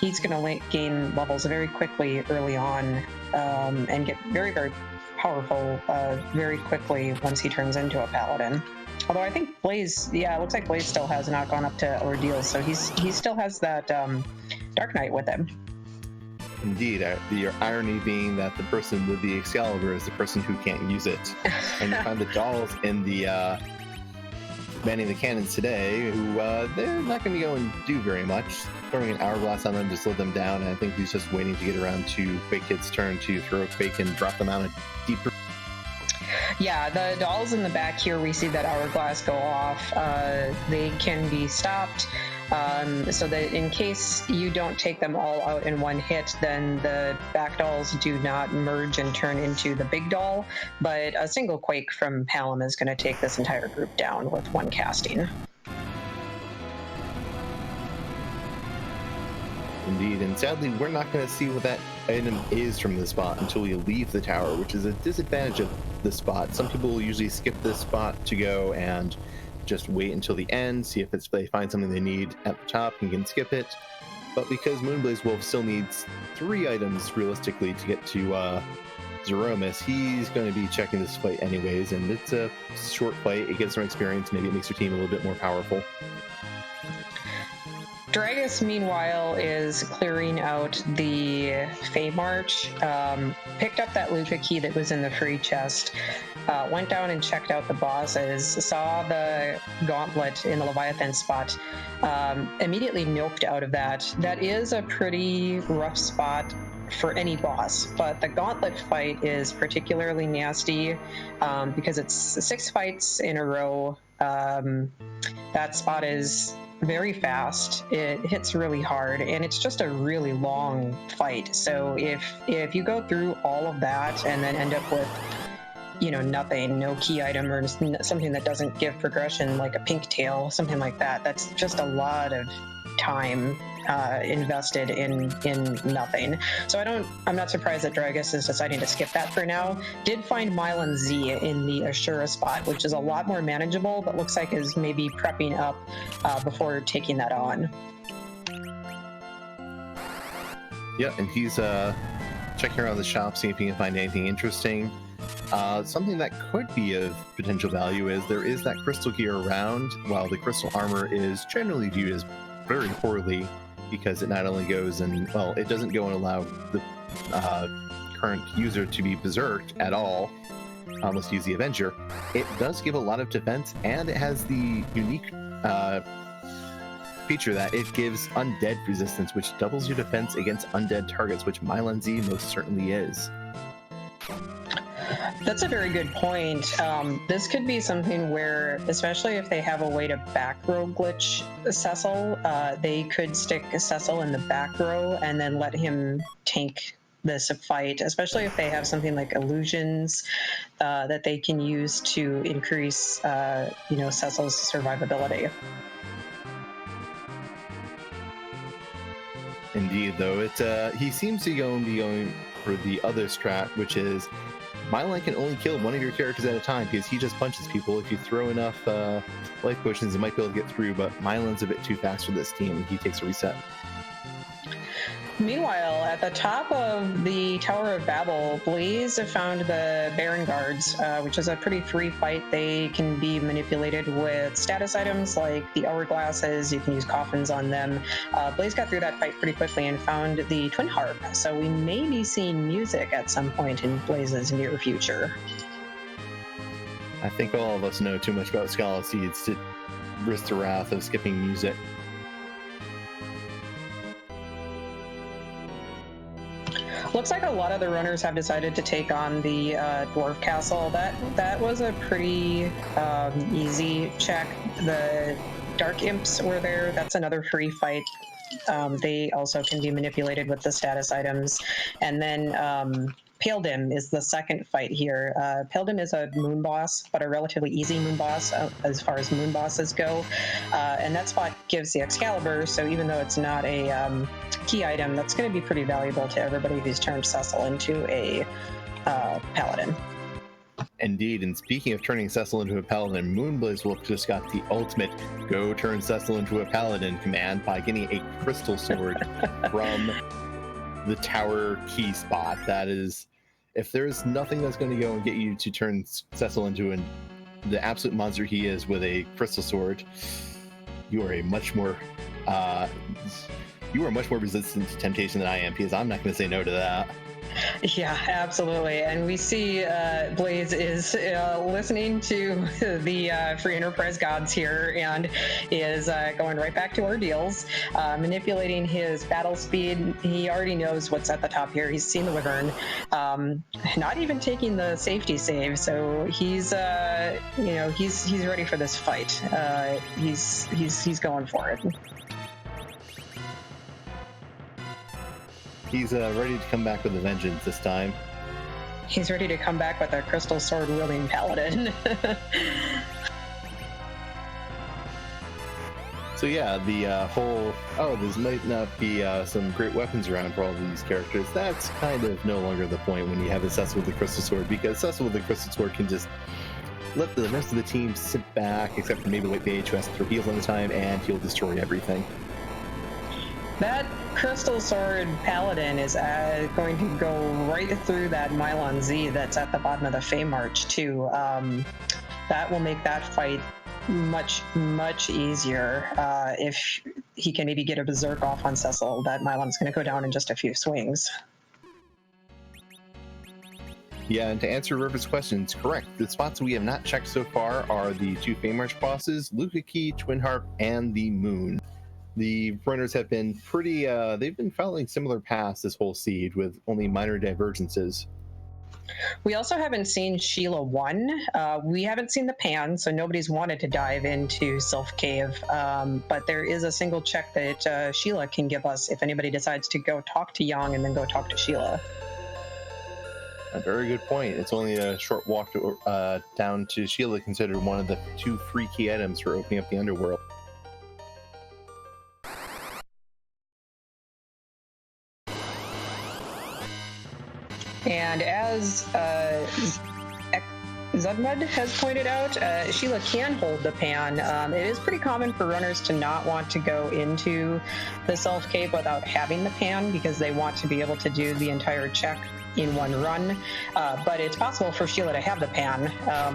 He's going to gain levels very quickly early on and get very, very powerful very quickly once he turns into a paladin. Although I think Blaze, yeah, it looks like Blaze still has not gone up to Ordeal, so he still has that Dark Knight with him. Indeed, the irony being that the person with the Excalibur is the person who can't use it. And you find the dolls in the manning the cannons today, who they're not going to go and do very much. Throwing an hourglass on them to slow them down, and I think he's just waiting to get around to Quake Kid's turn to throw a Quake and drop them out a deeper. Yeah, the dolls in the back here, we see that hourglass go off. They can be stopped, so that in case you don't take them all out in one hit, then the back dolls do not merge and turn into the big doll. But a single Quake from Pelham is going to take this entire group down with one casting. Indeed, and sadly, we're not going to see what that item is from the spot until we leave the tower, which is a disadvantage of the spot. Some people will usually skip this spot to go and just wait until the end, see if they find something they need at the top and can skip it. But because moonblazewolf still needs 3 items realistically to get to Zeromus, he's going to be checking this fight anyways, and it's a short fight. It gives some experience. Maybe it makes your team a little bit more powerful. Dragus, meanwhile, is clearing out the Fey March, picked up that Luca key that was in the free chest, went down and checked out the bosses, saw the gauntlet in the Leviathan spot, immediately noped out of that. That is a pretty rough spot for any boss, but the gauntlet fight is particularly nasty because it's 6 fights in a row. That spot is very fast, it hits really hard, and it's just a really long fight. So if you go through all of that and then end up with nothing, no key item or something that doesn't give progression, like a pink tail, something like that, that's just a lot of time invested in nothing. So I'm not surprised that Dragus is deciding to skip that for now. Did find Mylan Z in the Ashura spot, which is a lot more manageable, but looks like is maybe prepping up before taking that on. Yeah, and he's checking around the shop, seeing if he can find anything interesting. Something that could be of potential value is there is that crystal gear around, while the crystal armor is generally viewed as very poorly because it not only goes and, well, it doesn't go and allow the current user to be berserked at all, unless you use the Avenger. It does give a lot of defense, and it has the unique feature that it gives undead resistance, which doubles your defense against undead targets, which Mylan Z most certainly is. That's a very good point. This could be something where, especially if they have a way to back row glitch Cecil, they could stick Cecil in the back row and then let him tank this fight, especially if they have something like illusions that they can use to increase, Cecil's survivability. Indeed, though, he seems to be going for the other strat, which is Mylan can only kill one of your characters at a time because he just punches people. If you throw enough life potions, you might be able to get through, but Mylan's a bit too fast for this team, and he takes a reset. Meanwhile, at the top of the Tower of Babel, Blaze found the Baron Guards, which is a pretty free fight. They can be manipulated with status items like the hourglasses. You can use coffins on them. Blaze got through that fight pretty quickly and found the Twin Harp, so we may be seeing music at some point in Blaze's near future. I think all of us know too much about Scala Seeds to risk the wrath of skipping music. Looks like a lot of the runners have decided to take on the Dwarf Castle. That was a pretty easy check. The Dark Imps were there. That's another free fight. They also can be manipulated with the status items. And then Pale Dim is the second fight here. Pale Dim is a moon boss, but a relatively easy moon boss as far as moon bosses go. And that spot gives the Excalibur, so even though it's not a key item, that's going to be pretty valuable to everybody who's turned Cecil into a paladin. Indeed, and speaking of turning Cecil into a paladin, Moonblazewolf just got the ultimate go turn Cecil into a paladin command by getting a crystal sword from the tower key spot. That is, if there's nothing that's going to go and get you to turn Cecil into the absolute monster he is with a crystal sword, you are much more resistant to temptation than I am, because I'm not going to say no to that. Yeah, absolutely. And we see Blaze is listening to the Free Enterprise gods here and is going right back to ordeals, manipulating his battle speed. He already knows what's at the top here. He's seen the Wyvern, not even taking the safety save. So he's ready for this fight. He's going for it. He's ready to come back with a vengeance this time. He's ready to come back with a crystal sword wielding paladin. So yeah, the whole, oh, there might not be some great weapons around for all of these characters, that's kind of no longer the point when you have a Cecil with the Crystal Sword, because Cecil with the Crystal Sword can just let the rest of the team sit back, except for maybe like the H2 has to throw heals on the time, and he'll destroy everything. That Crystal Sword Paladin is going to go right through that Mylon Z that's at the bottom of the Fey March, too. That will make that fight much, much easier. If he can maybe get a Berserk off on Cecil, that Mylon's going to go down in just a few swings. Yeah, and to answer River's question, it's correct. The spots we have not checked so far are the 2 Fey March bosses, Luca Key, Twin Harp, and the Moon. The runners have been pretty, they've been following similar paths this whole seed with only minor divergences. We also haven't seen Sheila 1. We haven't seen the pan, so nobody's wanted to dive into Sylph Cave. But there is a single check that Sheila can give us if anybody decides to go talk to Yang and then go talk to Sheila. A very good point. It's only a short walk to, down to Sheila, considered one of the 2 free key items for opening up the underworld. And as Zudmud has pointed out, Sheila can hold the pan. It is pretty common for runners to not want to go into the Sylph Cave without having the pan because they want to be able to do the entire check in one run. But it's possible for Sheila to have the pan.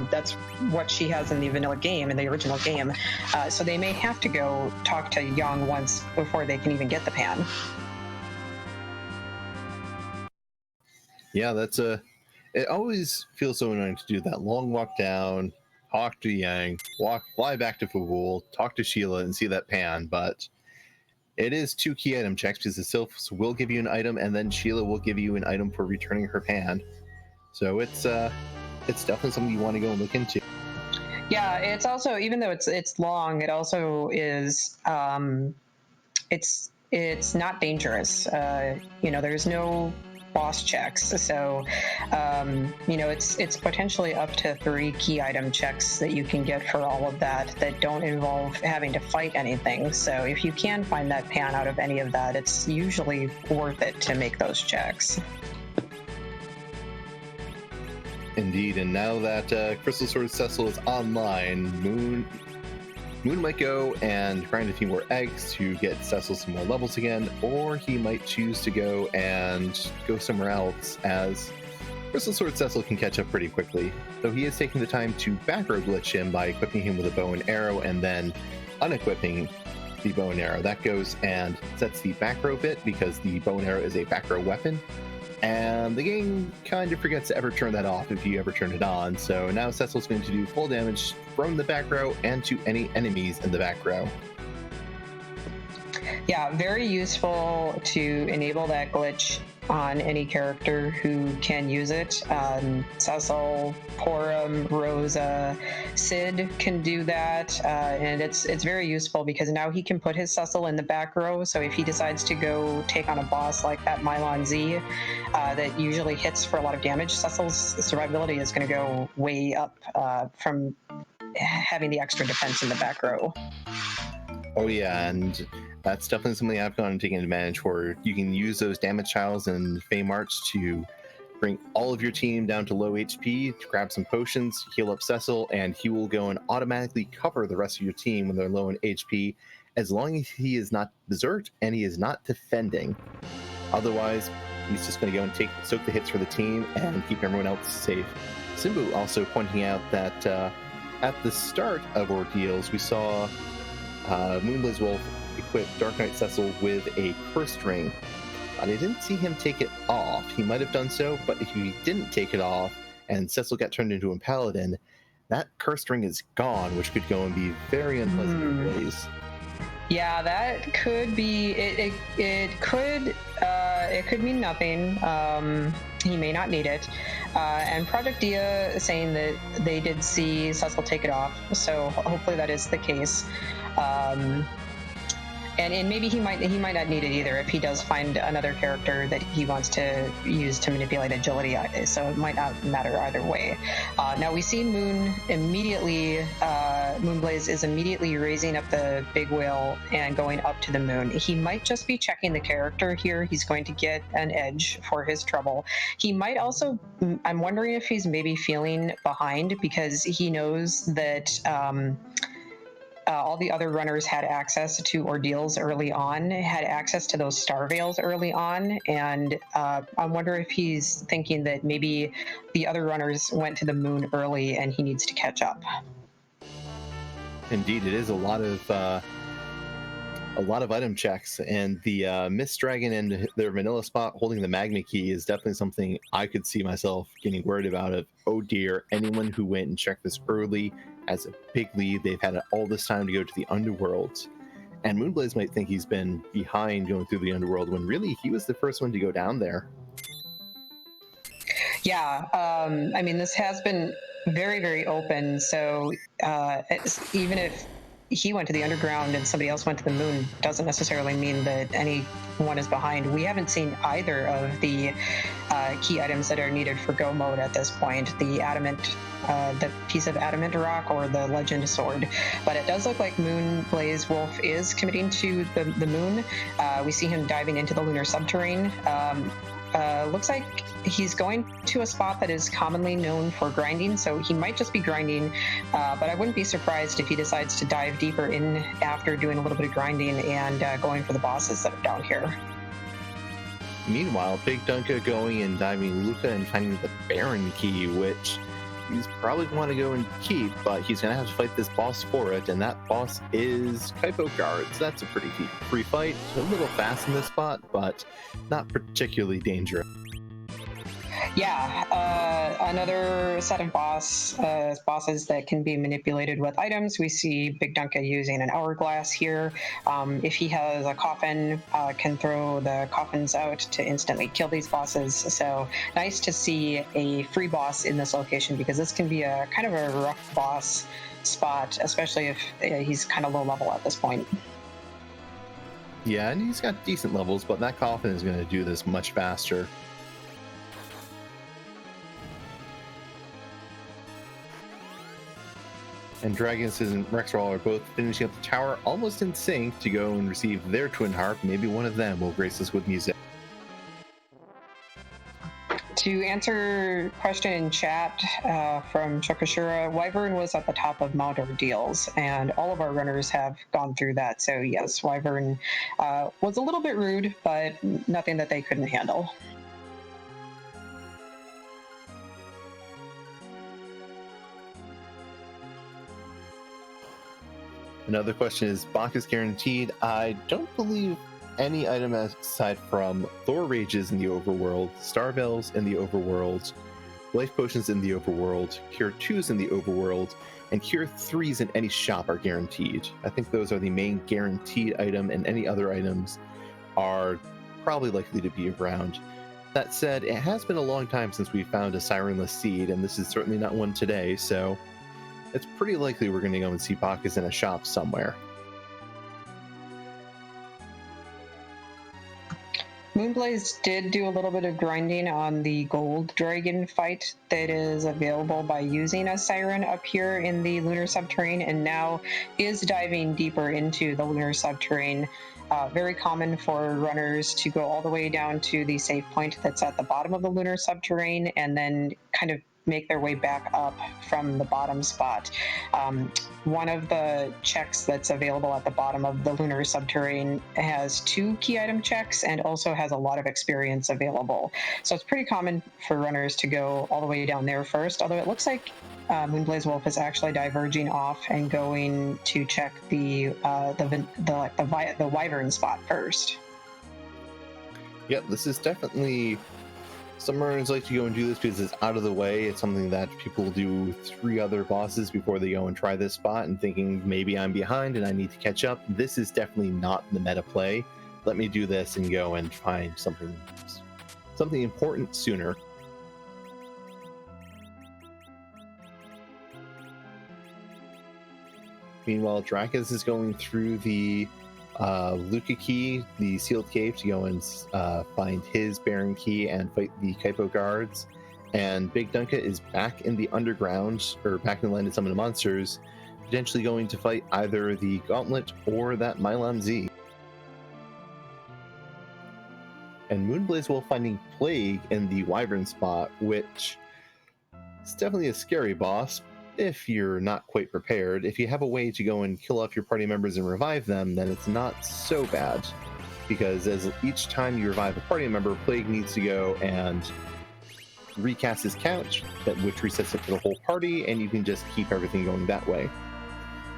That's what she has in the vanilla game, in the original game. So they may have to go talk to Yang once before they can even get the pan. Yeah, that's it always feels so annoying to do that long walk down, talk to Yang, fly back to Fugul, talk to Sheila, and see that pan, but it is 2 key item checks because the Sylphs will give you an item, and then Sheila will give you an item for returning her pan. So it's definitely something you want to go and look into. Yeah, it's also, even though it's long, it also is it's not dangerous. There's no boss checks, so it's potentially up to 3 key item checks that you can get for all of that don't involve having to fight anything. So if you can find that pan out of any of that, it's usually worth it to make those checks. Indeed, and now that Crystal Sword Cecil is online, Moon might go and grind a few more eggs to get Cecil some more levels again, or he might choose to go and go somewhere else, as Crystal Sword Cecil can catch up pretty quickly, though he is taking the time to back row glitch him by equipping him with a bow and arrow and then unequipping the bow and arrow. That goes and sets the back row bit because the bow and arrow is a back row weapon, and the game kind of forgets to ever turn that off if you ever turn it on. So now Cecil's going to do full damage from the back row and to any enemies in the back row. Yeah, very useful to enable that glitch on any character who can use it. Cecil, Porum, Rosa, Sid can do that, and it's very useful because now he can put his Cecil in the back row. So if he decides to go take on a boss like that Mylon Z that usually hits for a lot of damage, Cecil's survivability is going to go way up from having the extra defense in the back row. Oh yeah, and that's definitely something I've gone and taken advantage for. You can use those damage tiles in Fey March to bring all of your team down to low HP, to grab some potions, heal up Cecil, and he will go and automatically cover the rest of your team when they're low in HP, as long as he is not berserked and he is not defending. Otherwise, he's just going to go and soak the hits for the team and keep everyone else safe. Simbu also pointing out that at the start of Ordeals, we saw moonblazewolf equip Dark Knight Cecil with a cursed ring. I didn't see him take it off. He might have done so, but if he didn't take it off and Cecil got turned into a paladin, that cursed ring is gone, which could go and be very unpleasant for days. Yeah, that could be it could mean nothing. He may not need it. And Project Dia is saying that they did see Cecil take it off, so hopefully that is the case. and maybe he might not need it either if he does find another character that he wants to use to manipulate agility. So it might not matter either way. Now we see Moon immediately. Moonblaze is immediately raising up the big whale and going up to the moon. He might just be checking the character here. He's going to get an edge for his trouble. He might also. I'm wondering if he's maybe feeling behind because he knows that. All the other runners had access to ordeals early on, had access to those star veils early on, and I wonder if he's thinking that maybe the other runners went to the moon early and he needs to catch up. Indeed, it is a lot of item checks, and the Mist Dragon and their vanilla spot holding the magma key is definitely something I could see myself getting worried about. Of, oh dear, anyone who went and checked this early has a big lead. They've had all this time to go to the underworld, and Moonblaze might think he's been behind going through the underworld when really he was the first one to go down there. Yeah, I mean, this has been very, very open, so even if he went to the underground and somebody else went to the moon, doesn't necessarily mean that anyone is behind. We haven't seen either of the key items that are needed for go mode at this point, the adamant, the piece of adamant rock or the legend sword. But it does look like Moonblazewolf is committing to the moon. We see him diving into the lunar subterrane. Looks like he's going to a spot that is commonly known for grinding, so he might just be grinding, but I wouldn't be surprised if he decides to dive deeper in after doing a little bit of grinding and going for the bosses that are down here. Meanwhile, bigdunka going and diving Luca and finding the Baron key, which he's probably want to go and keep, but he's going to have to fight this boss for it, and that boss is Kaipo Guard, so that's a pretty free fight. A little fast in this spot, but not particularly dangerous. Yeah, another set of bosses that can be manipulated with items. We see bigdunka using an hourglass here. If he has a coffin, can throw the coffins out to instantly kill these bosses. So nice to see a free boss in this location, because this can be a kind of a rough boss spot, especially if he's kind of low level at this point. Yeah, and he's got decent levels, but that coffin is going to do this much faster. And dragus and rexxraul are both finishing up the tower almost in sync to go and receive their twin harp. Maybe one of them will grace us with music. To answer question in chat from Chokashura, Wyvern was at the top of Mount Ordeals, and all of our runners have gone through that. So yes, Wyvern was a little bit rude, but nothing that they couldn't handle. Another question is, Bacchus guaranteed? I don't believe any item aside from Thor Rages in the overworld, Star Bells in the overworld, Life Potions in the overworld, Cure 2s in the overworld, and Cure 3s in any shop are guaranteed. I think those are the main guaranteed item, and any other items are probably likely to be around. That said, it has been a long time since we found a Sirenless Seed, and this is certainly not one today, so it's pretty likely we're going to go and see Bacchus in a shop somewhere. Moonblaze did do a little bit of grinding on the gold dragon fight that is available by using a siren up here in the lunar subterrane, and now is diving deeper into the lunar subterrane. Very common for runners to go all the way down to the save point that's at the bottom of the lunar subterrane and then kind of make their way back up from the bottom spot. One of the checks that's available at the bottom of the lunar subterrane has 2 key item checks and also has a lot of experience available. So it's pretty common for runners to go all the way down there first, although it looks like Moonblazewolf is actually diverging off and going to check the Wyvern spot first. Yep, this is definitely... Some runners like to go and do this because it's out of the way. It's something that people do 3 other bosses before they go and try this spot and thinking, maybe I'm behind and I need to catch up. This is definitely not the meta play. Let me do this and go and find something important sooner. Meanwhile, Dragus is going through the Luca Key, the sealed cave, to go and find his Baron Key and fight the Kaipo guards. And Bigdunka is back in the underground, or back in the land of summoned monsters, potentially going to fight either the Gauntlet or that Mylon Z. And Moonblazewolf finding Plague in the Wyvern spot, which is definitely a scary boss if you're not quite prepared. If you have a way to go and kill off your party members and revive them, then it's not so bad, because as each time you revive a party member, Plague needs to go and recast his count, which resets it for the whole party, and you can just keep everything going that way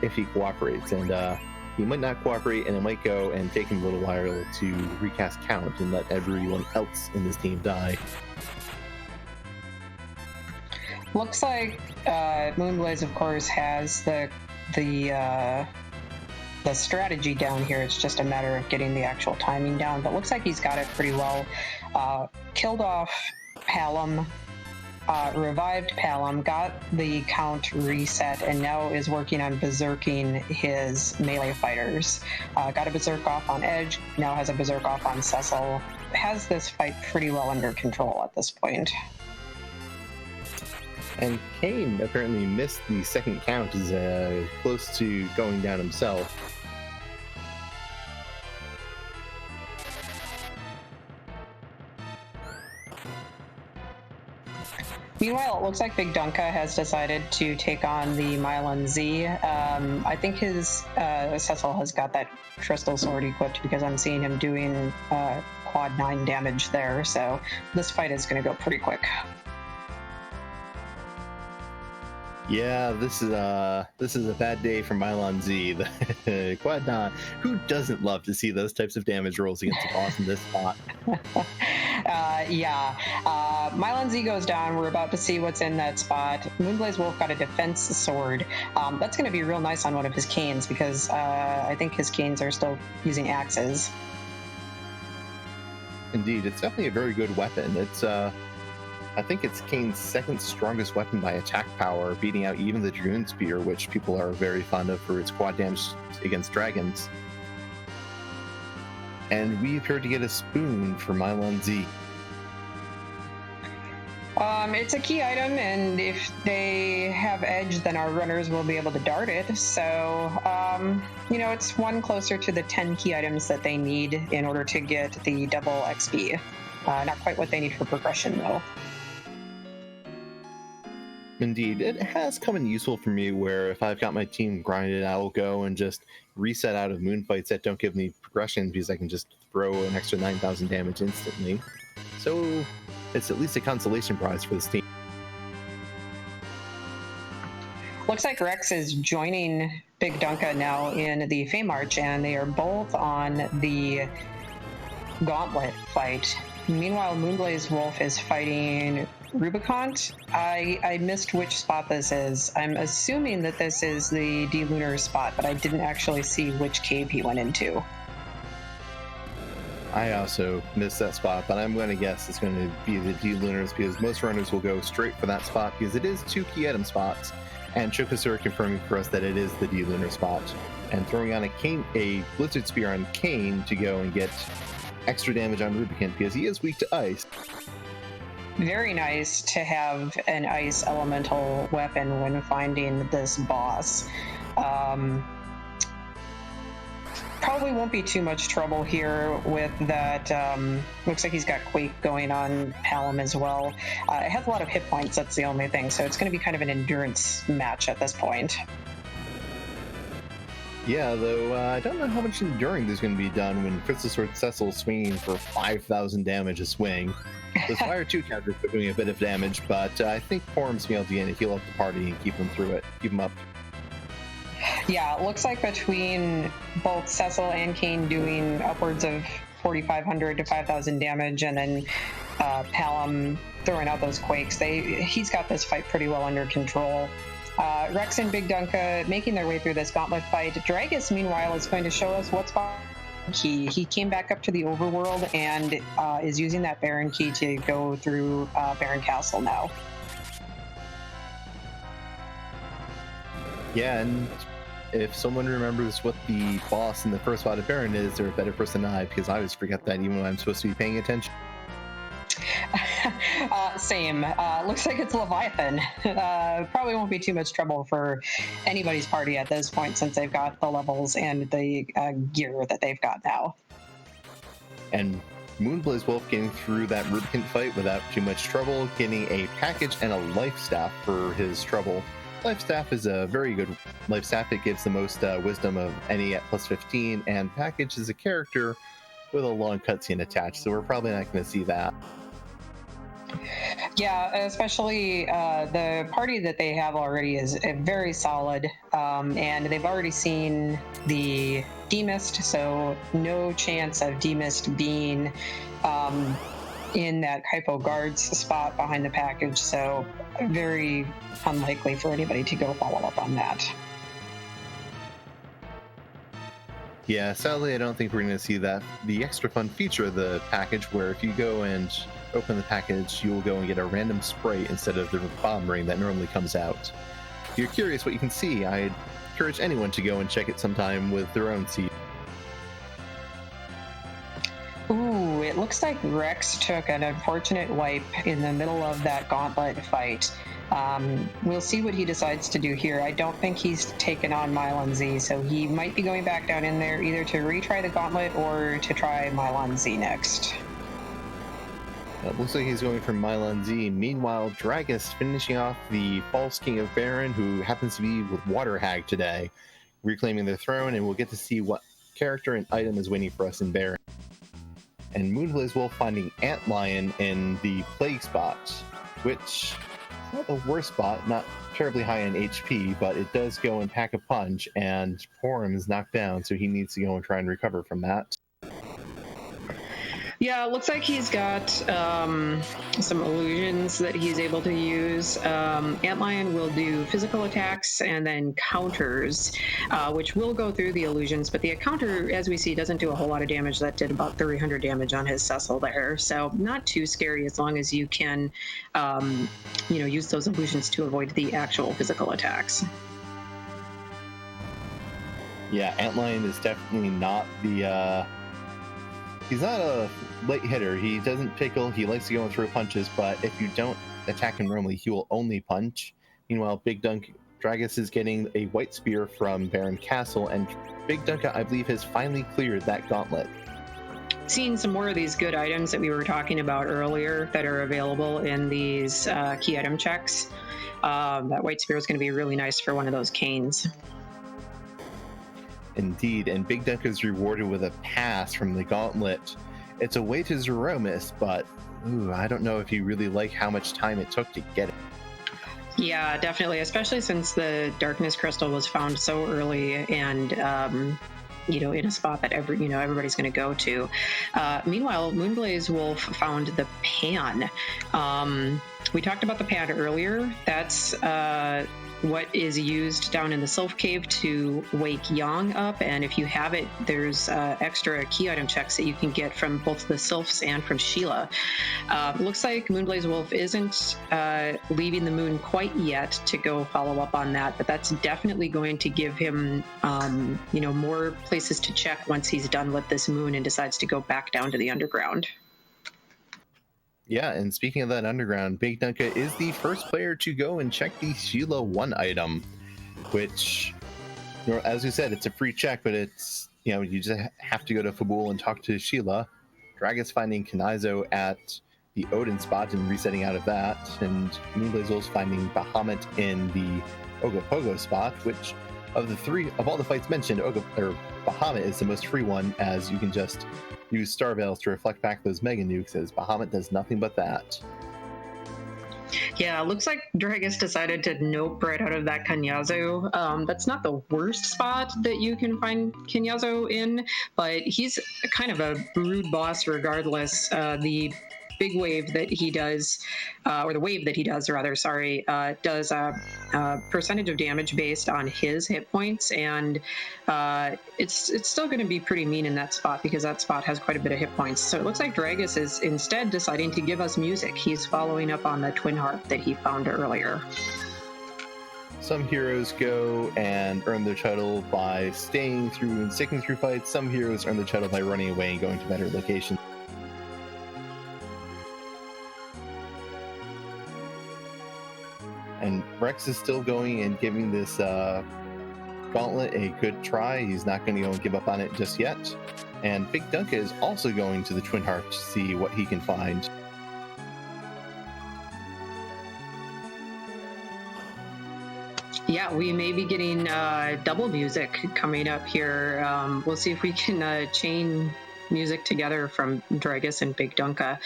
if he cooperates. And he might not cooperate, and it might go and take him a little while to recast count and let everyone else in this team die. Looks like Moonblaze, of course, has the strategy down here. It's just a matter of getting the actual timing down, but looks like he's got it pretty well. Killed off Palom, revived Palom, got the count reset, and now is working on berserking his melee fighters. Got a berserk off on Edge, now has a berserk off on Cecil. Has this fight pretty well under control at this point. And Kane apparently missed the second count, is close to going down himself. Meanwhile, it looks like Bigdunka has decided to take on the Mylon Z. I think his Cecil has got that crystal sword equipped, because I'm seeing him doing quad 9 damage there, so this fight is going to go pretty quick. Yeah, this is a bad day for Mylon Z. The quad 9. Who doesn't love to see those types of damage rolls against the boss in this spot? Mylon Z goes down. We're about to see what's in that spot. Moonblazewolf got a defense sword. That's going to be real nice on one of his canes, because I think his canes are still using axes. Indeed, it's definitely a very good weapon. It's I think it's Kane's second strongest weapon by attack power, beating out even the Dragoon Spear, which people are very fond of for its quad damage against dragons. And we appear to get a spoon for Mylon Z. It's a key item, and if they have Edge, then our runners will be able to dart it. So, it's one closer to the 10 key items that they need in order to get the double XP. Not quite what they need for progression, though. Indeed, it has come in useful for me, where if I've got my team grinded, I'll go and just reset out of moon fights that don't give me progression, because I can just throw an extra 9,000 damage instantly. So it's at least a consolation prize for this team. Looks like Rex is joining Bigdunka now in the Fey March, and they are both on the Gauntlet fight. Meanwhile, Moonblazewolf is fighting Rubicant. I missed which spot this is. I'm assuming that this is the D-Lunar spot, but I didn't actually see which cave he went into. I also missed that spot, but I'm going to guess it's going to be the D-Lunars, because most runners will go straight for that spot, because it is 2 key item spots, and Chokasur confirming for us that it is the D-Lunar spot, and throwing on a Blizzard Spear on Kane to go and get extra damage on Rubicant, because he is weak to ice. Very nice to have an ice elemental weapon when finding this boss. Probably won't be too much trouble here with that. Looks like he's got Quake going on Palom as well. It has a lot of hit points, that's the only thing, so it's going to be kind of an endurance match at this point. Yeah, though I don't know how much enduring there's going to be done when Crystal Sword Cecil's swinging for 5,000 damage a swing. Those Fire 2 characters are doing a bit of damage, but I think Porum's being able to get in to heal up the party and keep them through it, keep them up. Yeah, it looks like between both Cecil and Kane doing upwards of 4,500 to 5,000 damage, and then Palom throwing out those quakes, he's got this fight pretty well under control. Rex and Bigdunka making their way through this gauntlet fight. Dragus, meanwhile, is going to show us what's behind the key. He came back up to the overworld and is using that Baron key to go through Baron Castle now. Yeah, and if someone remembers what the boss in the first spot of Baron is, they're a better person than I, because I always forget that even when I'm supposed to be paying attention. Same. Looks like it's Leviathan. Probably won't be too much trouble for anybody's party at this point, since they've got the levels and the gear that they've got now. And moonblazewolf getting through that Rubicant fight without too much trouble, getting a package and a life staff for his trouble. Life staff is a very good life staff. It gives the most wisdom of any at plus 15, and package is a character with a long cutscene attached, so we're probably not going to see that. Yeah, especially the party that they have already is very solid, and they've already seen the demist, so no chance of demist being in that hypo guards spot behind the package, so very unlikely for anybody to go follow up on that. Yeah, sadly I don't think we're going to see that. The extra fun feature of the package, where if you go and open the package, you will go and get a random spray instead of the bomb ring that normally comes out. If you're curious what you can see, I encourage anyone to go and check it sometime with their own seed. Ooh, it looks like Rex took an unfortunate wipe in the middle of that gauntlet fight. We'll see what he decides to do here. I don't think he's taken on Mylon Z, so he might be going back down in there either to retry the gauntlet or to try Mylon Z next. It looks like he's going for Mylon Z. Meanwhile, Dragus finishing off the false king of Baron, who happens to be with Water Hag today, reclaiming the throne, and we'll get to see what character and item is waiting for us in Baron. And moonblazewolf finding Antlion in the plague spot, which is not the worst spot, not terribly high in HP, but it does go and pack a punch, and Porum is knocked down, so he needs to go and try and recover from that. Yeah, it looks like he's got some illusions that he's able to use. Antlion will do physical attacks and then counters, which will go through the illusions, but the counter, as we see, doesn't do a whole lot of damage. That did about 300 damage on his Cecil there, so not too scary as long as you can, use those illusions to avoid the actual physical attacks. Yeah, Antlion is definitely not the... He's not a light hitter. He doesn't pickle. He likes to go and throw punches, but if you don't attack him normally, he will only punch. Meanwhile, Dragus is getting a white spear from Baron Castle, and Bigdunka, I believe, has finally cleared that gauntlet. Seeing some more of these good items that we were talking about earlier that are available in these key item checks. That white spear is going to be really nice for one of those canes. Indeed, and Bigdunka is rewarded with a pass from the gauntlet. It's a way to Zeromus, but I don't know if you really like how much time it took to get it. Yeah, definitely, especially since the darkness crystal was found so early and in a spot that everybody's going to go to. Meanwhile, moonblazewolf found the pan. We talked about the pan earlier. That's what is used down in the Sylph Cave to wake Yang up, and if you have it, there's extra key item checks that you can get from both the Sylphs and from Sheila. Looks like moonblazewolf isn't leaving the moon quite yet to go follow up on that, but that's definitely going to give him more places to check once he's done with this moon and decides to go back down to the underground. Yeah, and speaking of that underground, Bigdunka is the first player to go and check the Sheila 1 item, which, as we said, it's a free check, but it's, you just have to go to Fabul and talk to Sheila. Dragus finding Kanizo at the Odin spot and resetting out of that, and moonblazewolf's finding Bahamut in the Ogopogo spot, which of all the fights mentioned, Bahamut is the most free one, as you can just use Star Veils to reflect back those Mega Nukes, as Bahamut does nothing but that. Yeah, looks like Dragus decided to nope right out of that Kanyazo. That's not the worst spot that you can find Kanyazo in, but he's kind of a rude boss regardless. The big wave that he does, or the wave that he does, rather, does a percentage of damage based on his hit points, and it's still going to be pretty mean in that spot because that spot has quite a bit of hit points. So it looks like Dragus is instead deciding to give us music. He's following up on the twin harp that he found earlier. Some heroes go and earn their title by staying through and sticking through fights. Some heroes earn their title by running away and going to better locations. And Rex is still going and giving this gauntlet a good try. He's not going to go and give up on it just yet. And Bigdunka is also going to the Twin Heart to see what he can find. Yeah, we may be getting double music coming up here. We'll see if we can chain music together from Dragus and Bigdunka.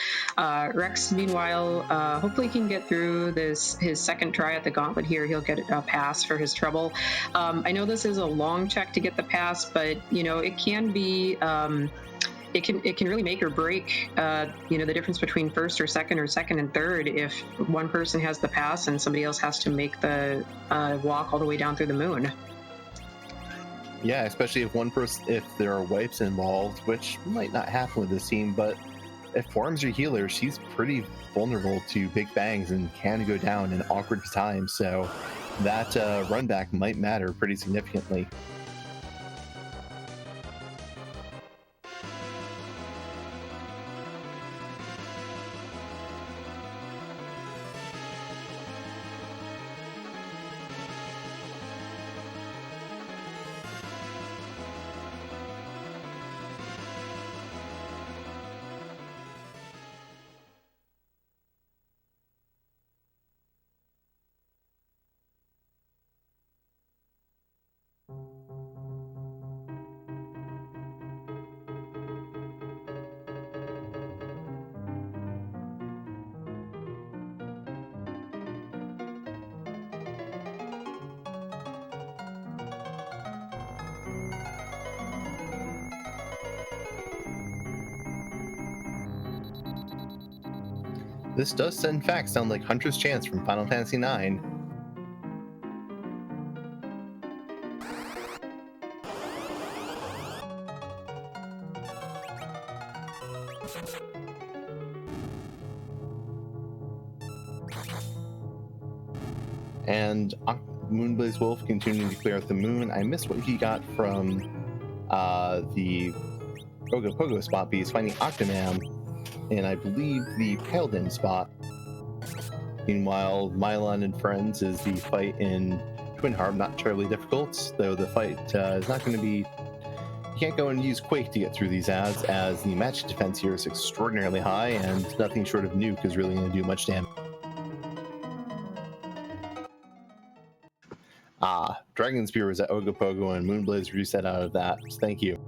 Rex, meanwhile, hopefully can get through his second try at the gauntlet here. He'll get a pass for his trouble. I know this is a long check to get the pass, but it can be. It can really make or break, the difference between first or second and third if one person has the pass and somebody else has to make the walk all the way down through the moon. Yeah, especially if there are wipes involved, which might not happen with this team, but if Form's your healer, she's pretty vulnerable to big bangs and can go down in awkward times, so that run back might matter pretty significantly. This does, in fact, sound like Hunter's Chance from Final Fantasy IX. And Moonblazewolf continuing to clear out the moon. I missed what he got from the Ogopogo spot, but he's finding Octomam in, I believe, the Paladin spot. Meanwhile, Mylon and Friends is the fight in Twin Heart, not terribly difficult, though the fight is not going to be... You can't go and use Quake to get through these ads, as the match defense here is extraordinarily high, and nothing short of Nuke is really going to do much damage. Dragon Spear was at Ogopogo, and Moonblaze reset out of that. Thank you.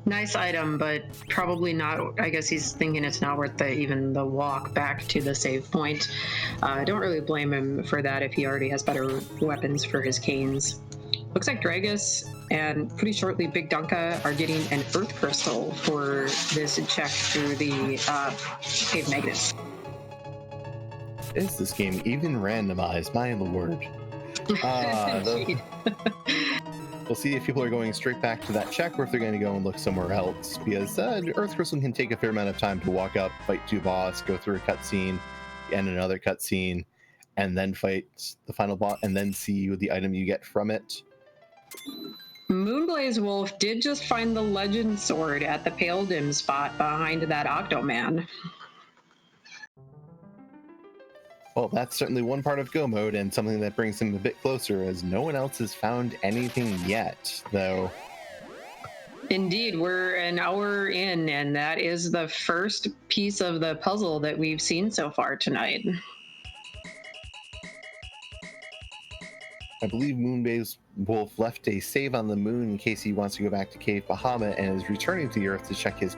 Nice item, but probably not. I guess he's thinking it's not worth even the walk back to the save point. I don't really blame him for that if he already has better weapons for his canes. Looks like Dragus and pretty shortly Bigdunka are getting an Earth Crystal for this check through the Cave Magnus. Is this game even randomized? My lord. We'll see if people are going straight back to that check or if they're going to go and look somewhere else, because Earth Crystal can take a fair amount of time to walk up, fight two boss, go through a cutscene, and another cutscene, and then fight the final boss, and then see the item you get from it. Moonblazewolf did just find the Legend Sword at the Pale Dim spot behind that Octoman. Well, that's certainly one part of Go Mode, and something that brings him a bit closer, as no one else has found anything yet, though. Indeed, we're an hour in, and that is the first piece of the puzzle that we've seen so far tonight. I believe Moonblazewolf left a save on the moon in case he wants to go back to Cave Bahamut, and is returning to the Earth to check his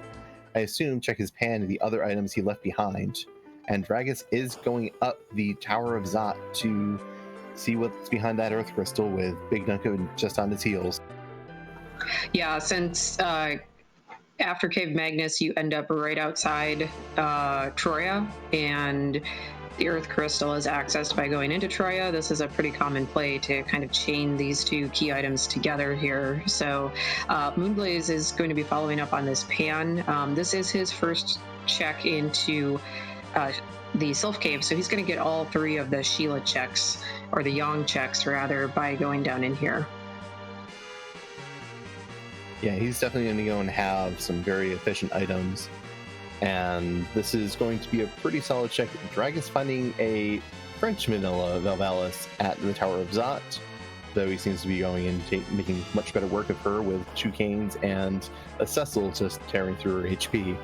pan and the other items he left behind. And Dragus is going up the Tower of Zot to see what's behind that Earth Crystal, with Bigdunka just on his heels. Yeah, since after Cave Magnus, you end up right outside Troya, and the Earth Crystal is accessed by going into Troya. This is a pretty common play to kind of chain these two key items together here. So Moonblaze is going to be following up on this pan. This is his first check into the Sylph Cave, so he's going to get all 3 of the Sheila checks, or the Yang checks rather, by going down in here. Yeah, he's definitely going to go and have some very efficient items, and this is going to be a pretty solid check. Dragus finding a French Manila Valvalis at the Tower of Zot, though he seems to be going and making much better work of her with 2 canes and a Cecil just tearing through her HP.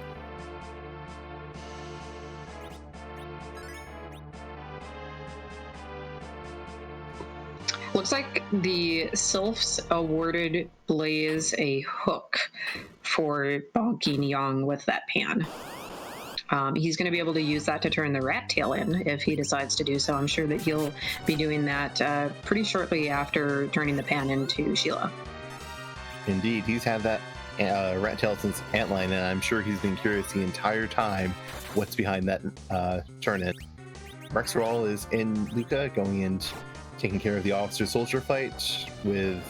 Looks like the Sylphs awarded Blaze a hook for bonking Yang with that pan. He's going to be able to use that to turn the rat tail in if he decides to do so. I'm sure that he'll be doing that pretty shortly after turning the pan into Sheila. Indeed, he's had that rat tail since Antline, and I'm sure he's been curious the entire time what's behind that turn-in. Rexxraul is in Luca, going and taking care of the officer-soldier fight with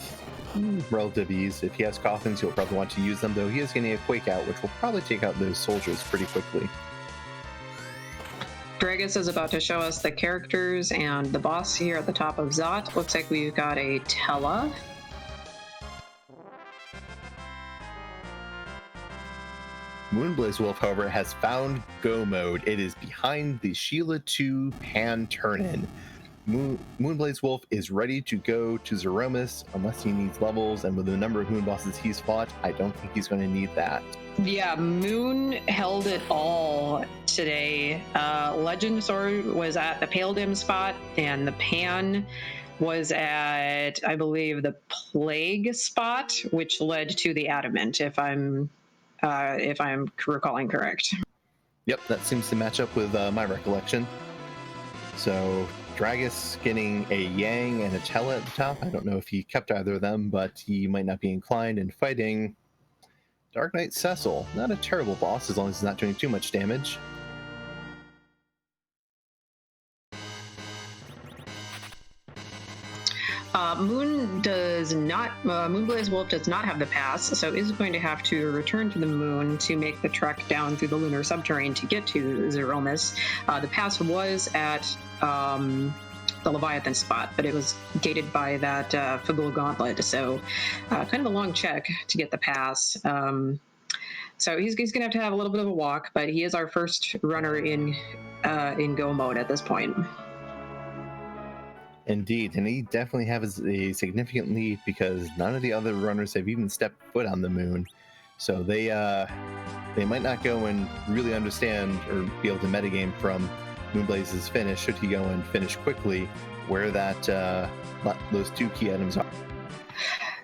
relative ease. If he has coffins, he'll probably want to use them, though he is getting a Quake out, which will probably take out those soldiers pretty quickly. Dragus is about to show us the characters and the boss here at the top of Zot. Looks like we've got a Tella. Moonblazewolf, however, has found Go mode. It is behind the Sheila 2 pan turn-in. Moonblazewolf is ready to go to Zeromus unless he needs levels, and with the number of moon bosses he's fought, I don't think he's going to need that. Yeah, Moon held it all today. Legend Sword was at the Pale Dim spot, and the Pan was at, I believe, the Plague spot, which led to the Adamant, if I'm recalling correct. Yep, that seems to match up with my recollection. So Dragus getting a Yang and a Tella at the top. I don't know if he kept either of them, but he might not be inclined in fighting Dark Knight Cecil. Not a terrible boss as long as he's not doing too much damage. Moonblazewolf does not have the pass, so is going to have to return to the moon to make the trek down through the lunar subterrane to get to Zeromus. The pass was at the Leviathan spot, but it was gated by that Fagul Gauntlet, so kind of a long check to get the pass. So he's going to have a little bit of a walk, but he is our first runner in go mode at this point. Indeed, and he definitely has a significant lead because none of the other runners have even stepped foot on the moon. So they might not go and really understand or be able to metagame from Moonblaze's finish, should he go and finish quickly, where that those 2 key items are.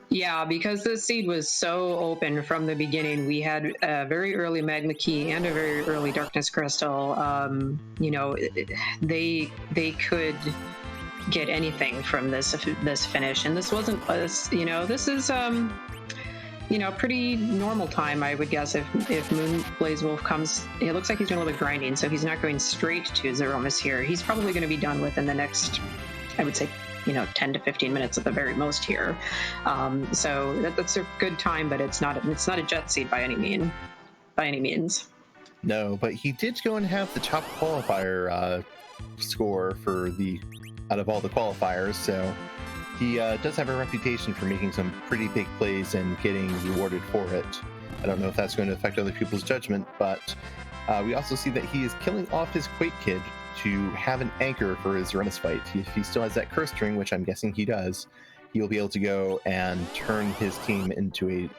Yeah, because the seed was so open from the beginning. We had a very early Magma Key and a very early Darkness Crystal. They could get anything from this finish, and this wasn't this is pretty normal time, I would guess. If Moonblazewolf comes, it looks like he's doing a little bit of grinding, so he's not going straight to Zeromus here. He's probably going to be done within the next, I would say, 10 to 15 minutes at the very most here. So that's a good time, but it's not a jet seed by any means. No, but he did go and have the top qualifier score for out of all the qualifiers, so he does have a reputation for making some pretty big plays and getting rewarded for it. I don't know if that's going to affect other people's judgment, but we also see that he is killing off his Quake Kid to have an anchor for his Zeromus fight. If he still has that curse string, which I'm guessing he does, he'll be able to go and turn his team into a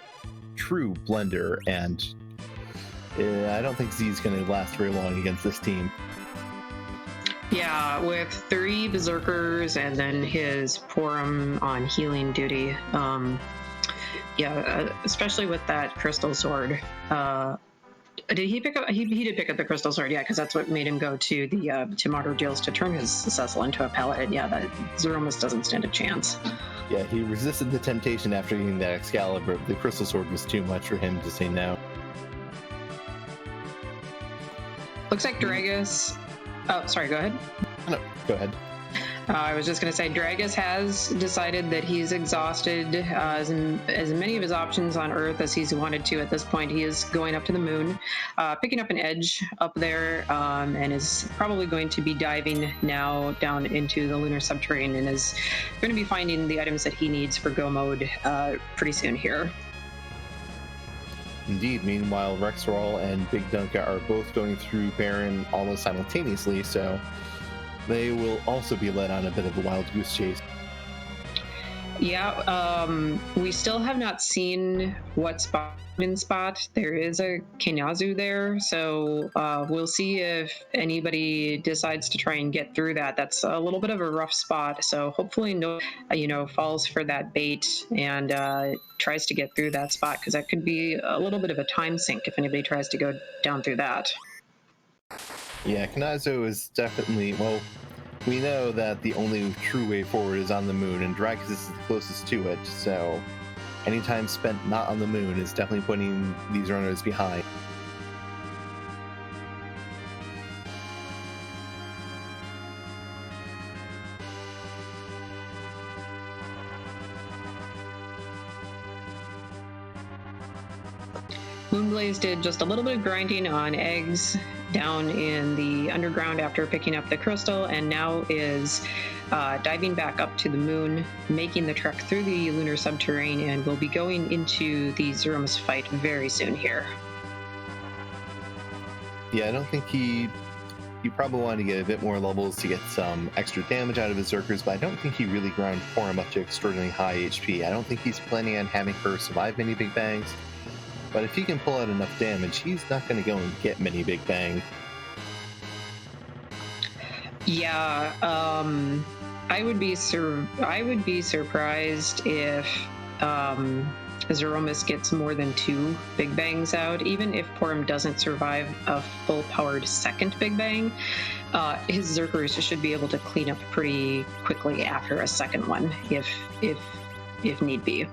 true blender, and I don't think Z's going to last very long against this team. Yeah, with 3 Berserkers and then his Porum on healing duty. Especially with that Crystal Sword. Did he pick up? He did pick up the Crystal Sword, yeah, because that's what made him go to the to Martyr Deals to turn his Cecil into a pellet. Yeah, that Zeromus doesn't stand a chance. Yeah, he resisted the temptation after getting that Excalibur. The Crystal Sword was too much for him to say no. Looks like Dragus. Oh, sorry, go ahead. No, go ahead. I was just going to say, Dragus has decided that he's exhausted as many of his options on Earth as he's wanted to at this point. He is going up to the moon, picking up an edge up there, and is probably going to be diving now down into the lunar subterranean and is going to be finding the items that he needs for go mode pretty soon here. Indeed. Meanwhile, rexxraul and bigdunka are both going through Baron almost simultaneously, so they will also be led on a bit of a wild goose chase. Yeah, we still have not seen what spot. There is a Kenazu there, so we'll see if anybody decides to try and get through that. That's a little bit of a rough spot, so hopefully no, falls for that bait and tries to get through that spot, because that could be a little bit of a time sink if anybody tries to go down through that. Yeah, Kenazu is definitely, well, we know that the only true way forward is on the moon, and dragus is the closest to it, so any time spent not on the moon is definitely putting these runners behind. Moonblaze did just a little bit of grinding on eggs down in the underground after picking up the crystal, and now is diving back up to the moon, making the trek through the lunar subterranean, and will be going into the Zeromus fight very soon here. Yeah, I don't think he probably wanted to get a bit more levels to get some extra damage out of his Zerkers, but I don't think he really ground for him up to extraordinarily high HP. I don't think he's planning on having her survive many big bangs, but if he can pull out enough damage, he's not going to go and get many big bang. Yeah, I would be surprised if Zeromus gets more than 2 big bangs out. Even if Porum doesn't survive a full-powered second big bang, his Zerkers should be able to clean up pretty quickly after a second one, if need be.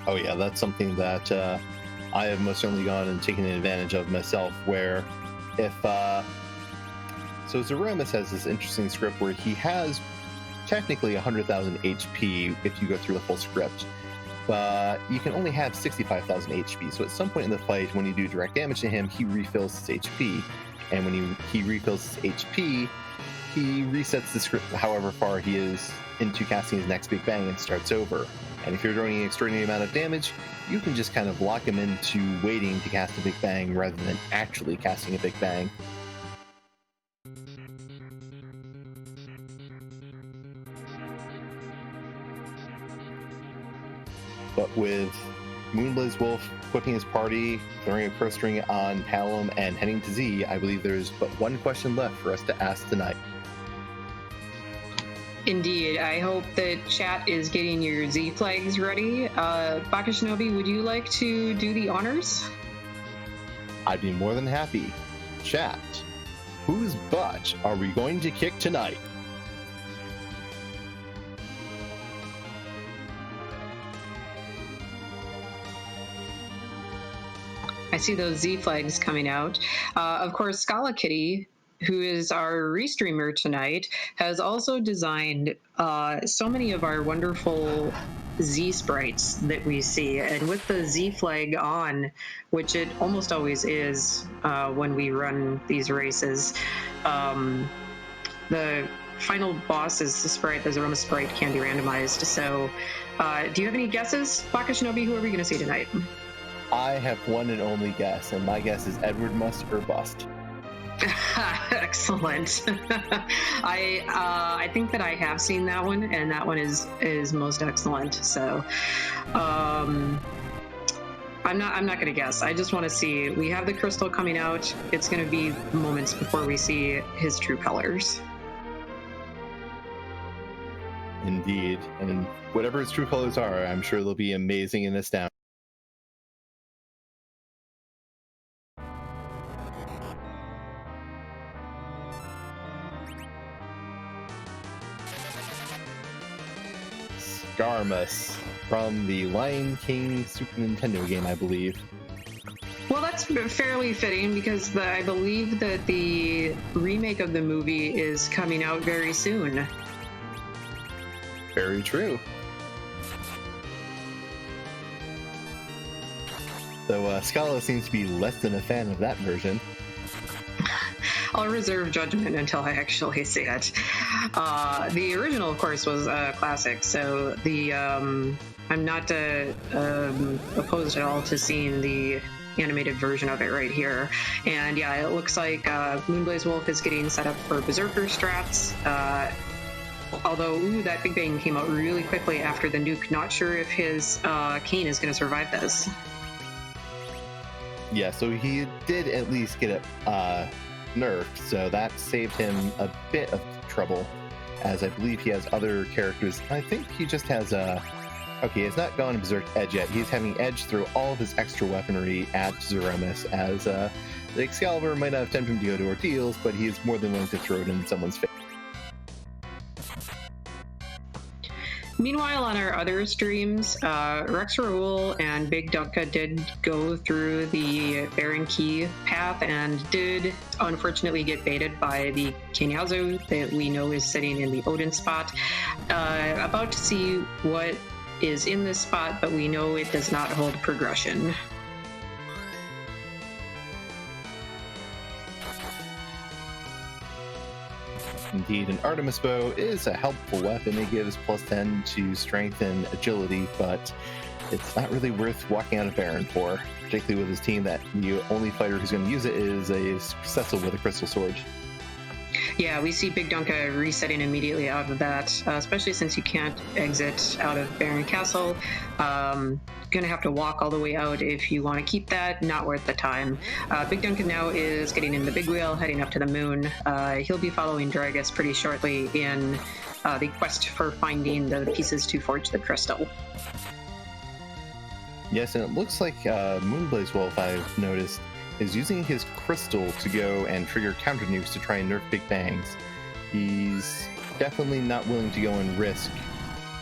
Oh yeah, that's something that I have most certainly gone and taken advantage of myself, where if so Zeromus has this interesting script where he has technically 100,000 HP if you go through the full script, but you can only have 65,000 HP. So at some point in the fight, when you do direct damage to him, he refills his HP, and when he refills his HP, he resets the script however far he is into casting his next big bang and starts over. And if you're doing an extraordinary amount of damage, you can just kind of lock him into waiting to cast a big bang rather than actually casting a big bang. But with moonblazewolf equipping his party, throwing a curse ring on Palom, and heading to Z, I believe there's but one question left for us to ask tonight. Indeed. I hope that chat is getting your Z flags ready. Baka Shinobi, would you like to do the honors? I'd be more than happy. Chat, whose butt are we going to kick tonight? I see those Z flags coming out. Of course, Scala Kitty, who is our restreamer tonight, has also designed so many of our wonderful Z sprites that we see. And with the Z flag on, which it almost always is when we run these races, the final boss is the sprite, the Zeromus sprite, can be randomized. So do you have any guesses, Baka Shinobi? Who are we going to see tonight? I have one and only guess, and my guess is Edward Must or Bust. Excellent. I think that I have seen that one, and that one is most excellent. So I'm not going to guess. I just want to see. We have the crystal coming out. It's going to be moments before we see his true colors. Indeed, and whatever his true colors are, I'm sure they'll be amazing and astounding. Scarmus from the Lion King Super Nintendo game, I believe. Well, that's fairly fitting because I believe that the remake of the movie is coming out very soon. Very true. Though Scala seems to be less than a fan of that version. I'll reserve judgment until I actually see it. The original, of course, was a classic, so I'm not opposed at all to seeing the animated version of it right here. And yeah, it looks like Moonblazewolf is getting set up for Berserker strats. Although, that Big Bang came out really quickly after the nuke. Not sure if his cane is going to survive this. Yeah, so he did at least get it nerfed, so that saved him a bit of trouble, as I believe he has other characters. I think he just has okay, he's not gone Berserk Edge yet. He's having Edge throw all of his extra weaponry at Zeromus, as the Excalibur might not have tempted him to go to Ordeals, but he is more than willing to throw it in someone's face. Meanwhile, on our other streams, rexxraul and bigdunka did go through the Baron Key path and did unfortunately get baited by the Kinyazu that we know is sitting in the Odin spot. About to see what is in this spot, but we know it does not hold progression. Indeed, an Artemis bow is a helpful weapon. It gives plus 10 to strength and agility, but it's not really worth walking out of Baron for, particularly with his team that the only fighter who's going to use it is a Cecil with a crystal sword. Yeah, we see bigdunka resetting immediately out of that, especially since you can't exit out of Baron Castle. Gonna have to walk all the way out if you want to keep that. Not worth the time. Bigdunka now is getting in the big wheel, heading up to the moon. He'll be following Dragus pretty shortly in the quest for finding the pieces to forge the crystal. Yes, and it looks like Moonblazewolf, I've noticed, is using his crystal to go and trigger counter nukes to try and nerf Big Bangs. He's definitely not willing to go and risk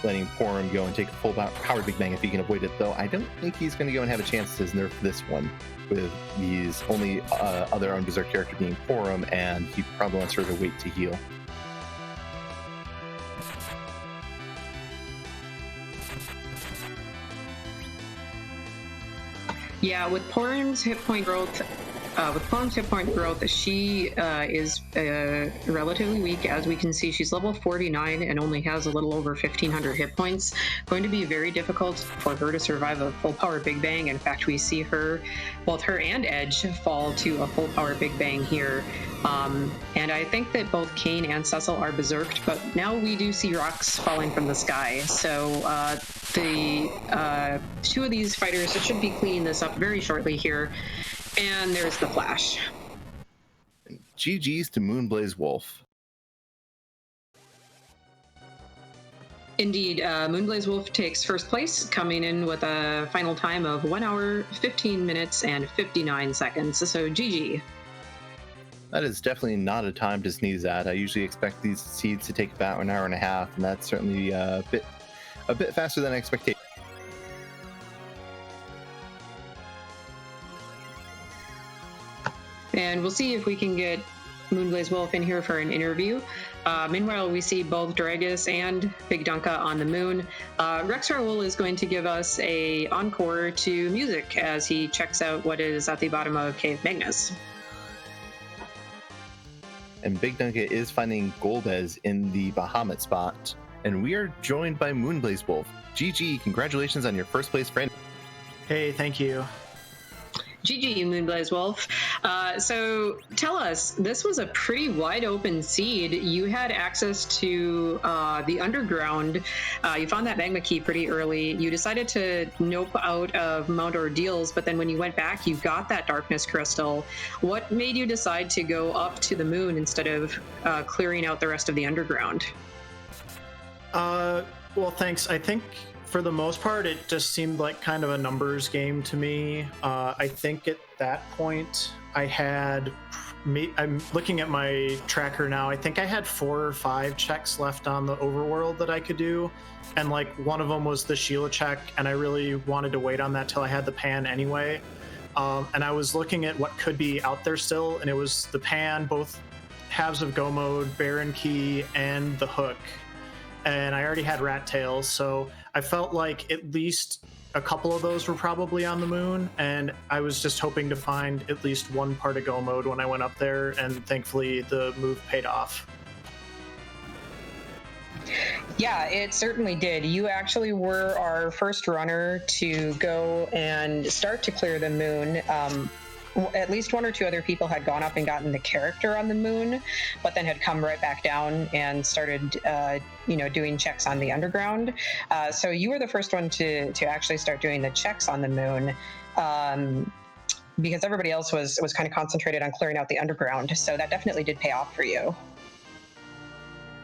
letting Porum go and take a full power Big Bang if he can avoid it, though I don't think he's going to go and have a chance to nerf this one, with his only other unberserk character being Porum, and he probably wants her to wait to heal. Yeah, with Porum's hit point growth, she is relatively weak. As we can see, she's level 49 and only has a little over 1,500 hit points. Going to be very difficult for her to survive a full power Big Bang. In fact, we see both her and Edge fall to a full power Big Bang here. And I think that both Kane and Cecil are berserked, but now we do see rocks falling from the sky. So the two of these fighters should be cleaning this up very shortly here. And there's the flash. GG's to Moonblazewolf. Indeed, Moonblazewolf takes first place, coming in with a final time of 1 hour, 15 minutes, and 59 seconds. So GG. That is definitely not a time to sneeze at. I usually expect these seeds to take about an hour and a half, and that's certainly a bit faster than I expected. And we'll see if we can get Moonblazewolf in here for an interview. Meanwhile, we see both Dragus and bigdunka on the moon. rexxraul is going to give us a encore to music as he checks out what is at the bottom of Cave Magnus. And bigdunka is finding Golbez in the Bahamut spot. And we are joined by Moonblazewolf. GG, congratulations on your first place friend. Hey, thank you. GG, Moonblazewolf. So tell us, this was a pretty wide open seed. You had access to the underground. You found that magma key pretty early. You decided to nope out of Mount Ordeals, but then when you went back, you got that darkness crystal. What made you decide to go up to the moon instead of clearing out the rest of the underground? Well, thanks. I think for the most part, it just seemed like kind of a numbers game to me. I think at that point, I'm looking at my tracker now. I think I had 4 or 5 checks left on the overworld that I could do. And like one of them was the Sheila check, and I really wanted to wait on that till I had the pan anyway. and I was looking at what could be out there still, and it was the pan, both halves of Go Mode, Baron Key, and the Hook. And I already had Rat Tail, so I felt like at least a couple of those were probably on the moon, and I was just hoping to find at least one part of Go Mode when I went up there, and thankfully the move paid off. Yeah, it certainly did. You actually were our first runner to go and start to clear the moon. At least one or two other people had gone up and gotten the character on the moon, but then had come right back down and started, doing checks on the underground. So you were the first one to actually start doing the checks on the moon, because everybody else was kind of concentrated on clearing out the underground. So that definitely did pay off for you.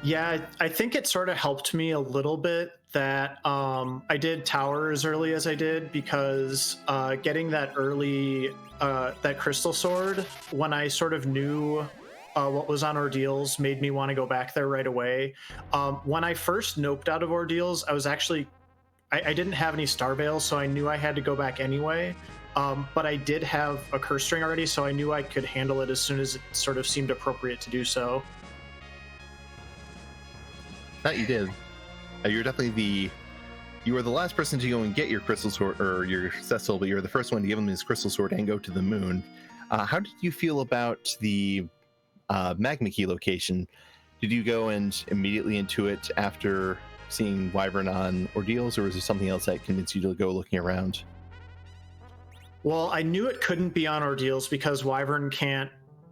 Yeah, I think it sort of helped me a little bit that I did tower as early as I did, because getting that early, that crystal sword, when I sort of knew what was on Ordeals, made me want to go back there right away. When I first noped out of Ordeals, I was actually, I didn't have any Star Veils, so I knew I had to go back anyway. But I did have a curse string already, so I knew I could handle it as soon as it sort of seemed appropriate to do so. That you did. You're definitely you were the last person to go and get your crystal sword or your Cecil, but you're the first one to give him his crystal sword and go to the moon. How did you feel about the magma key location? Did you go and immediately into it after seeing Wyvern on Ordeals, or was there something else that convinced you to go looking around? Well, I knew it couldn't be on Ordeals because Wyvern can't.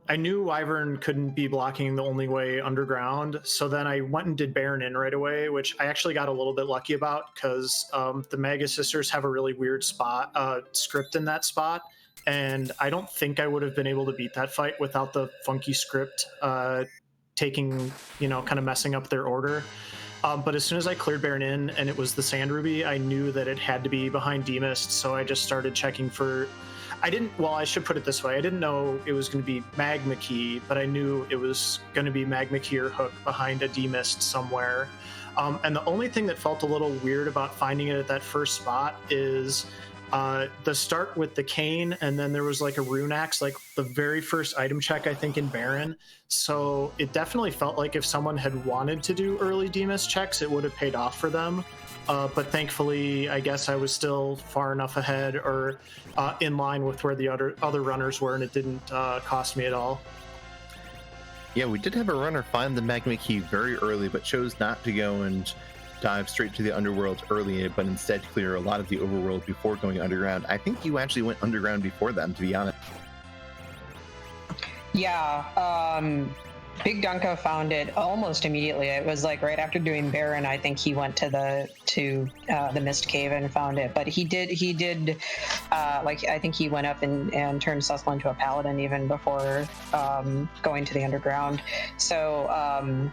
I knew Wyvern couldn't be blocking the only way underground, so then I went and did Baron in right away, which I actually got a little bit lucky about, because the Magus Sisters have a really weird script in that spot, and I don't think I would have been able to beat that fight without the funky script taking, kind of messing up their order. But as soon as I cleared Baron in and it was the Sand Ruby, I knew that it had to be behind Demist, so I just started checking for... I should put it this way. I didn't know it was going to be Magma Key, but I knew it was going to be Magma Key or Hook behind a Demist somewhere. And the only thing that felt a little weird about finding it at that first spot is the start with the cane, and then there was like a rune axe, like the very first item check, I think, in Baron. So it definitely felt like if someone had wanted to do early Demist checks, it would have paid off for them. But thankfully, I guess I was still far enough ahead or in line with where the other runners were, and it didn't cost me at all. Yeah, we did have a runner find the Magma Key very early, but chose not to go and dive straight to the underworld early, but instead clear a lot of the overworld before going underground. I think you actually went underground before them, to be honest. Yeah, Bigdunka found it almost immediately. It was like right after doing Baron, I think he went to the Mist Cave and found it. But he did I think he went up and turned Cecil into a paladin even before going to the underground. So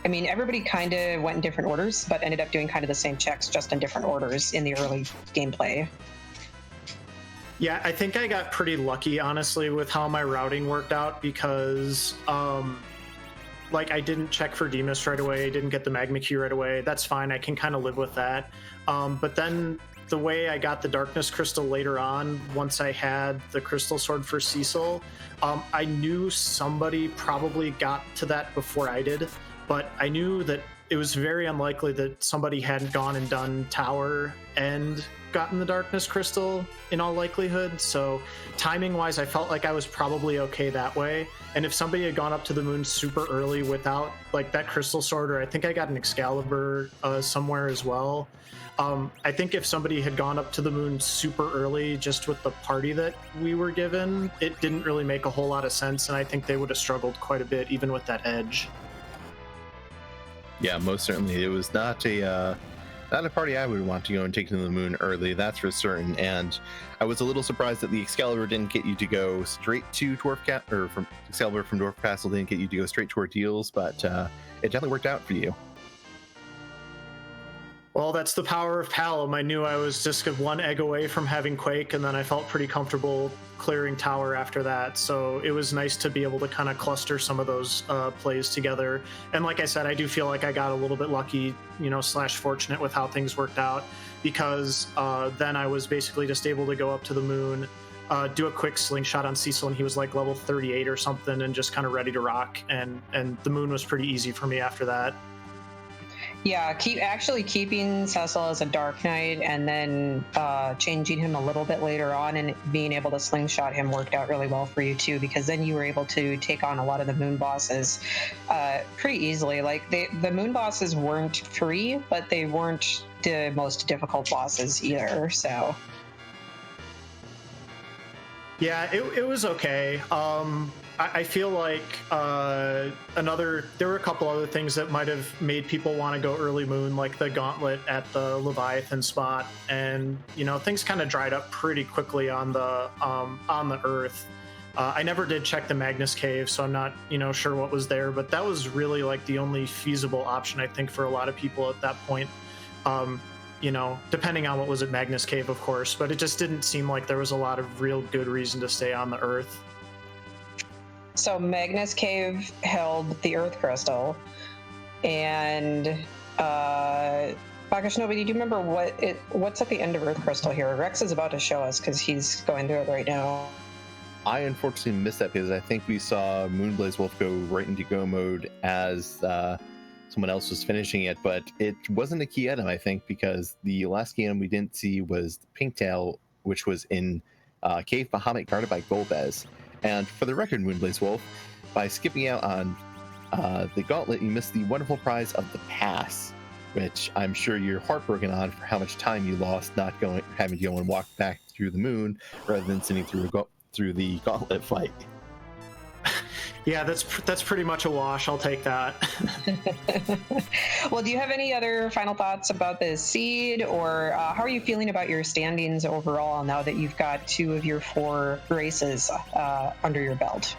everybody kind of went in different orders, but ended up doing kind of the same checks, just in different orders in the early gameplay. Yeah, I think I got pretty lucky, honestly, with how my routing worked out, because I didn't check for Demist right away, didn't get the Magma Key right away. That's fine, I can kind of live with that. But then the way I got the Darkness Crystal later on, once I had the Crystal Sword for Cecil, I knew somebody probably got to that before I did, but I knew that it was very unlikely that somebody hadn't gone and done Tower and gotten the Darkness Crystal in all likelihood. So timing wise, I felt like I was probably okay that way. And if somebody had gone up to the moon super early without that Crystal Sword, or I think I got an Excalibur somewhere as well, I think if somebody had gone up to the moon super early just with the party that we were given, it didn't really make a whole lot of sense, and I think they would have struggled quite a bit even with that edge. Yeah, most certainly. It was not a party I would want to go and take to the moon early, that's for certain. And I was a little surprised that the Excalibur didn't get you to go straight to from Excalibur from Dwarf Castle didn't get you to go straight to Ordeals, but it definitely worked out for you. Well, that's the power of Palom. I knew I was just one egg away from having Quake, and then I felt pretty comfortable clearing Tower after that. So it was nice to be able to kind of cluster some of those plays together. And like I said, I do feel like I got a little bit lucky, / fortunate with how things worked out, because then I was basically just able to go up to the moon, do a quick slingshot on Cecil, and he was like level 38 or something, and just kind of ready to rock. And the moon was pretty easy for me after that. Yeah, keeping Cecil as a Dark Knight and then changing him a little bit later on and being able to slingshot him worked out really well for you too, because then you were able to take on a lot of the moon bosses pretty easily. Like the moon bosses weren't free, but they weren't the most difficult bosses either. So yeah, it was okay. I feel like there were a couple other things that might have made people want to go early moon, like the gauntlet at the Leviathan spot, and things kind of dried up pretty quickly on the Earth. I never did check the Magnus Cave, so I'm not sure what was there, but that was really like the only feasible option I think for a lot of people at that point. Depending on what was at Magnus Cave, of course, but it just didn't seem like there was a lot of real good reason to stay on the Earth. So Magnus Cave held the Earth Crystal, and Bakashinobi, do you remember what's at the end of Earth Crystal here? Rex is about to show us because he's going through it right now. I unfortunately missed that because I think we saw Moonblazewolf go right into go mode as someone else was finishing it, but it wasn't a key item, I think, because the last key item we didn't see was Pinktail, which was in Cave Bahamut guarded by Golbez. And for the record, Moonblazewolf, by skipping out on the gauntlet, you missed the wonderful prize of the pass, which I'm sure you're heartbroken on for how much time you lost not having to go and walk back through the moon rather than sitting through the gauntlet fight. Yeah, that's pretty much a wash. I'll take that. Well, do you have any other final thoughts about this seed, or how are you feeling about your standings overall now that you've got 2 of your 4 races under your belt?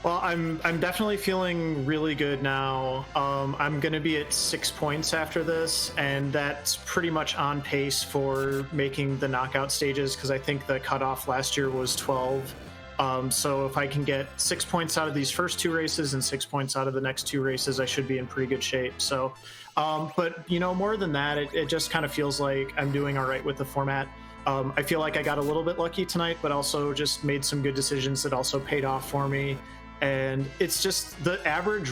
Well, I'm definitely feeling really good now. I'm going to be at 6 points after this, and that's pretty much on pace for making the knockout stages, because I think the cutoff last year was 12. So if I can get 6 points out of these first 2 races and 6 points out of the next 2 races, I should be in pretty good shape. So, but more than that, it just kind of feels like I'm doing all right with the format. I feel like I got a little bit lucky tonight, but also just made some good decisions that also paid off for me. And it's just the average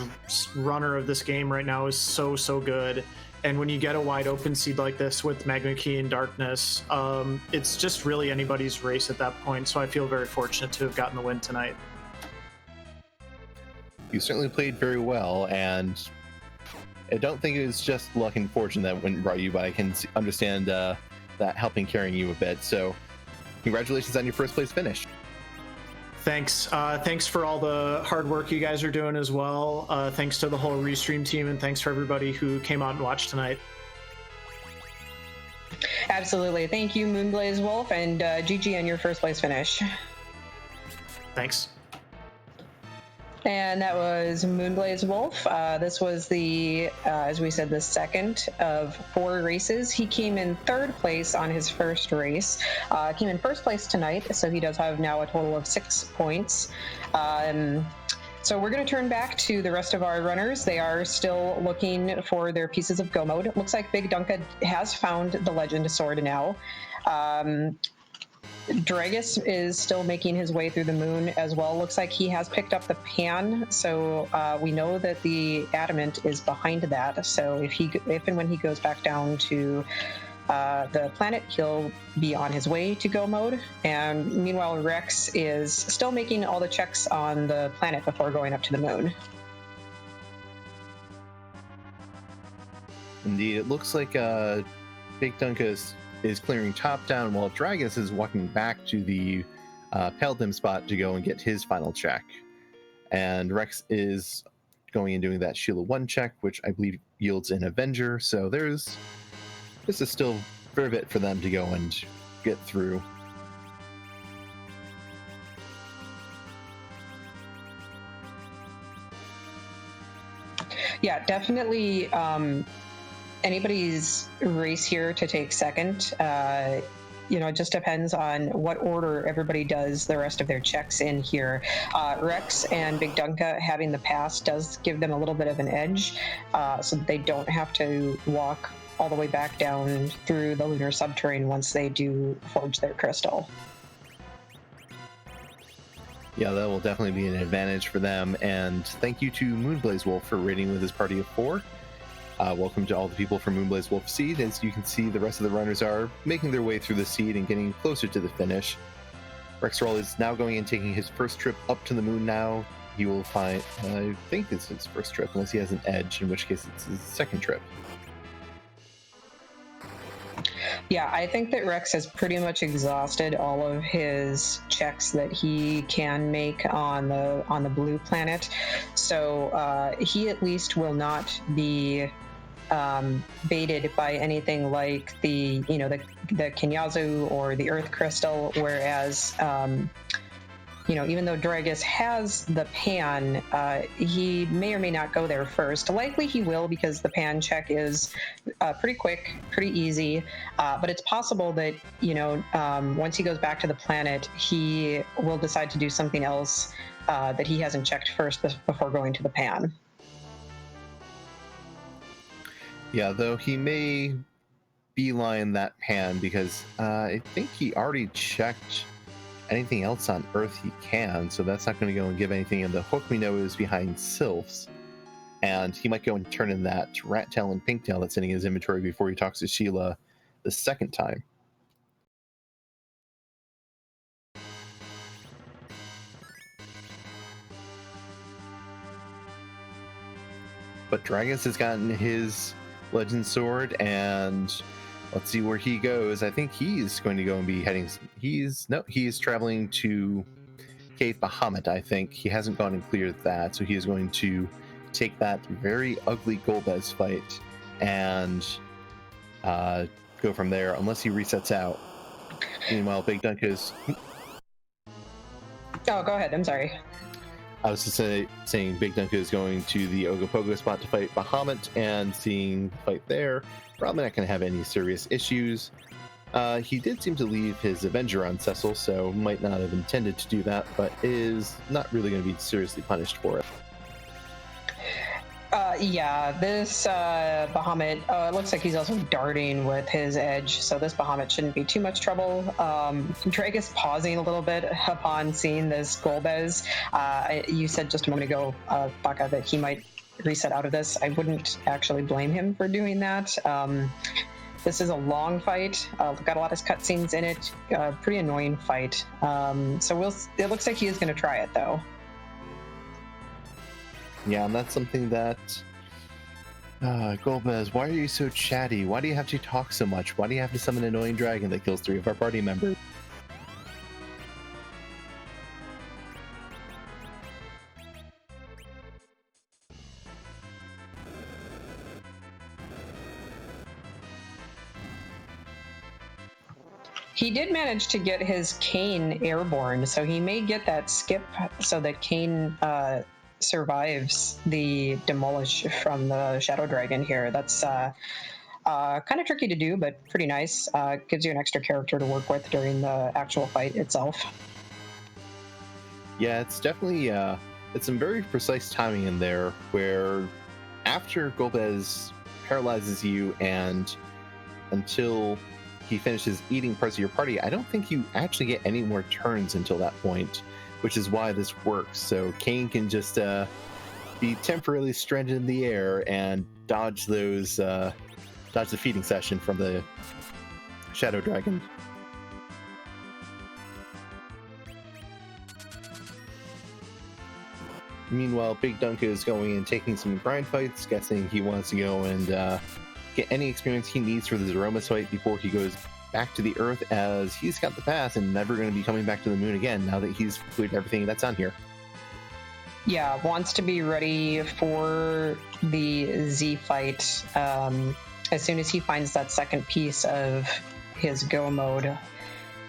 runner of this game right now is so good. And when you get a wide open seed like this with Magma Key and Darkness, it's just really anybody's race at that point. So I feel very fortunate to have gotten the win tonight. You certainly played very well, and I don't think it was just luck and fortune that brought you, but I can understand that helping carrying you a bit. So congratulations on your first place finish. Thanks. Thanks for all the hard work you guys are doing as well. Thanks to the whole Restream team, and thanks for everybody who came out and watched tonight. Absolutely. Thank you, Moonblazewolf, and GG on your first place finish. Thanks. And that was Moonblazewolf. This was as we said, the second of 4 races. He came in 3rd place on his first race. Came in 1st place tonight, so he does have now a total of 6 points. So we're going to turn back to the rest of our runners. They are still looking for their pieces of go mode. It looks like Bigdunka has found the Legend Sword now. Dragus is still making his way through the moon as well. Looks like he has picked up the pan, so we know that the adamant is behind that. So if and when he goes back down to the planet, he'll be on his way to go mode. And meanwhile, Rex is still making all the checks on the planet before going up to the moon. Indeed, it looks like Bigdunka is clearing top down while Dragus is walking back to the Paladin spot to go and get his final check. And Rex is going and doing that Sheila 1 check, which I believe yields an Avenger. So this is still a fair bit for them to go and get through. Yeah, definitely anybody's race here to take second. It just depends on what order everybody does the rest of their checks in here. Rex and Bigdunka having the pass does give them a little bit of an edge, so that they don't have to walk all the way back down through the lunar subterrane once they do forge their crystal. Yeah, that will definitely be an advantage for them. And thank you to moonblazewolf for raiding with his party of 4. Welcome to all the people from moonblazewolf Seed. As you can see, the rest of the runners are making their way through the seed and getting closer to the finish. Rexxraul is now going and taking his first trip up to the moon now. He will find, I think it's his first trip, unless he has an edge, in which case it's his second trip. Yeah, I think that Rex has pretty much exhausted all of his checks that he can make on the blue planet. So he at least will not be baited by anything like the Kinyazu or the Earth Crystal, whereas even though Dragus has the pan, he may or may not go there first. Likely he will, because the pan check is pretty quick, pretty easy. But it's possible that, once he goes back to the planet, he will decide to do something else that he hasn't checked first before going to the pan. Yeah, though he may beeline that pan because I think he already checked anything else on Earth he can, so that's not going to go and give anything. And the hook we know is behind Sylphs, and he might go and turn in that rat tail and pink tail that's sitting in his inventory before he talks to Sheila the second time. But Dragus has gotten his Legend Sword, and let's see where he goes. I think he's going to go and be heading... He is traveling to Cave Bahamut, I think. He hasn't gone and cleared that, so he is going to take that very ugly Golbez fight and go from there, unless he resets out. Meanwhile, Bigdunka is... Oh, go ahead. I'm sorry. I was just saying Bigdunka is going to the Ogopogo spot to fight Bahamut, and seeing the fight there, probably not going to have any serious issues. He did seem to leave his Avenger on Cecil, so might not have intended to do that, but is not really going to be seriously punished for it. This Bahamut, it looks like he's also darting with his edge, so this Bahamut shouldn't be too much trouble. Dragus pausing a little bit upon seeing this Golbez. You said just a moment ago, Baka, that he might reset out of this. I wouldn't actually blame him for doing that. This is a long fight. Got a lot of cutscenes in it. Pretty annoying fight. So it looks like he is going to try it, though. Yeah, and that's something that... Golbez, why are you so chatty? Why do you have to talk so much? Why do you have to summon an annoying dragon that kills 3 of our party members? He did manage to get his Kane airborne, so he may get that skip so that Kane survives the demolish from the Shadow Dragon here. That's kind of tricky to do, but pretty nice. Gives you an extra character to work with during the actual fight itself. Yeah, it's definitely it's some very precise timing in there, where after Golbez paralyzes you and until he finishes eating parts of your party, I don't think you actually get any more turns until that point, which is why this works. So Kane can just be temporarily stranded in the air and dodge those dodge the feeding session from the Shadow Dragon. Meanwhile, Bigdunka is going and taking some grind fights, guessing he wants to go and get any experience he needs for the Zeromas fight before he goes back to the Earth, as he's got the pass and never going to be coming back to the moon again now that he's cleared everything that's on here. Yeah, wants to be ready for the Z fight as soon as he finds that second piece of his go mode.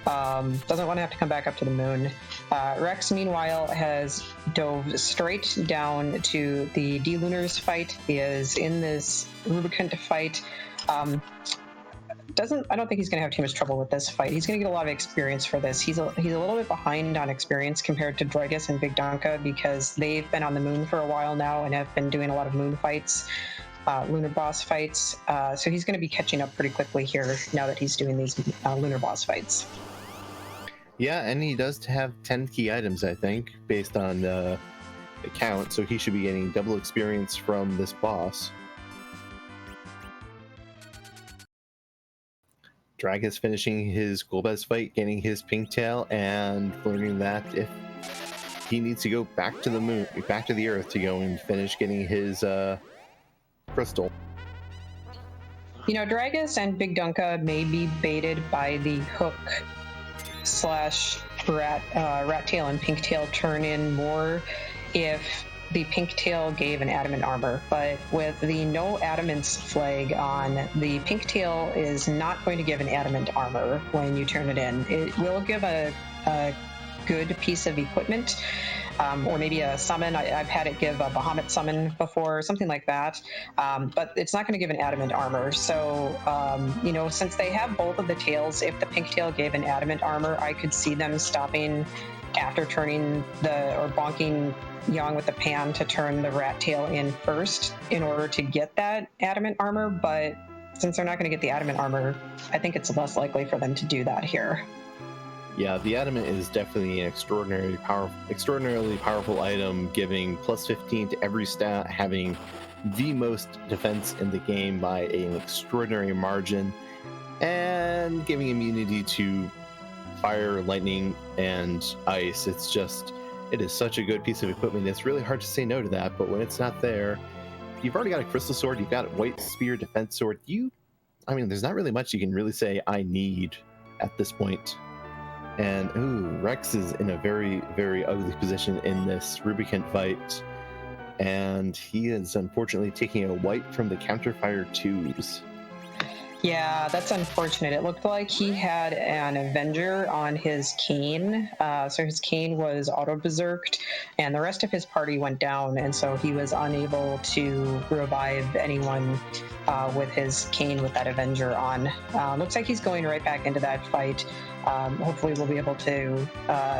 Doesn't want to have to come back up to the moon. Rex, meanwhile, has dove straight down to the D-Lunars fight. He is in this Rubicant fight. I don't think he's going to have too much trouble with this fight. He's going to get a lot of experience for this. He's a little bit behind on experience compared to Dragus and Bigdunka because they've been on the moon for a while now and have been doing a lot of moon fights. lunar boss fights. So he's going to be catching up pretty quickly here now that he's doing these lunar boss fights. Yeah, and he does have 10 key items, I think, based on the count, so he should be getting double experience from this boss. Dragus finishing his Golbez fight, getting his pink tail, and learning that if he needs to go back to the moon, back to the Earth to go and finish getting his crystal. You know, Dragus and Bigdunka may be baited by the hook slash rat tail and pink tail turn in more if the pink tail gave an adamant armor, but with the no adamants flag on, the pink tail is not going to give an adamant armor when you turn it in. It will give a good piece of equipment, or maybe a summon. I've had it give a Bahamut summon before, something like that, but it's not going to give an adamant armor. So, you know, since they have both of the tails, if the pink tail gave an adamant armor, I could see them stopping after turning or bonking Yang with the pan to turn the rat tail in first in order to get that adamant armor. But since they're not going to get the adamant armor, I think it's less likely for them to do that here. Yeah, the adamant is definitely an extraordinarily powerful item, giving plus 15 to every stat, having the most defense in the game by an extraordinary margin, and giving immunity to fire, lightning, and ice. It is such a good piece of equipment. It's really hard to say no to that, but when it's not there, you've already got a crystal sword, you've got a white spear defense sword. There's not really much you can really say I need at this point. And Rex is in a very, very ugly position in this Rubicant fight, and he is unfortunately taking a wipe from the counterfire twos. Yeah, that's unfortunate. It looked like he had an Avenger on his cane. So his cane was auto-berserked, and the rest of his party went down, and so he was unable to revive anyone with his cane with that Avenger on. Looks like he's going right back into that fight. Hopefully we'll be able to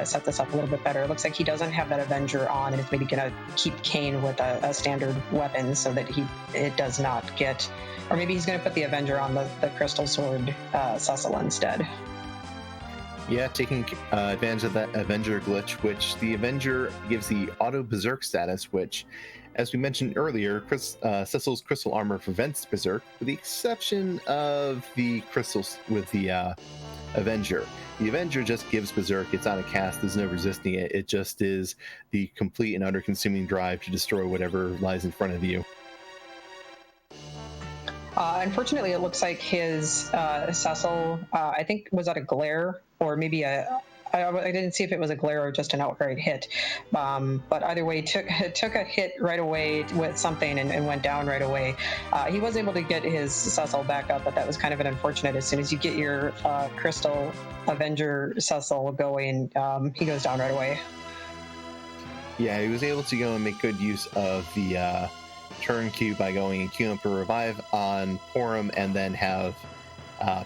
set this up a little bit better. It looks like he doesn't have that Avenger on, and is maybe going to keep Kane with a standard weapon so that it does not get... Or maybe he's going to put the Avenger on the Crystal Sword Cecil instead. Yeah, taking advantage of that Avenger glitch, which the Avenger gives the auto berserk status, which, as we mentioned earlier, Cecil's crystal armor prevents berserk, with the exception of the crystals with the Avenger. The Avenger just gives berserk. It's not a cast. There's no resisting it. It just is the complete and utter consuming drive to destroy whatever lies in front of you. Unfortunately, it looks like his Cecil, I think, was at a glare, or maybe I didn't see if it was a glare or just an outright hit. But either way, took a hit right away with something and went down right away. He was able to get his Cecil back up, but that was kind of an unfortunate. As soon as you get your Crystal Avenger Cecil going, he goes down right away. Yeah, he was able to go and make good use of the turn Q by going and queuing up a revive on Porum, and then have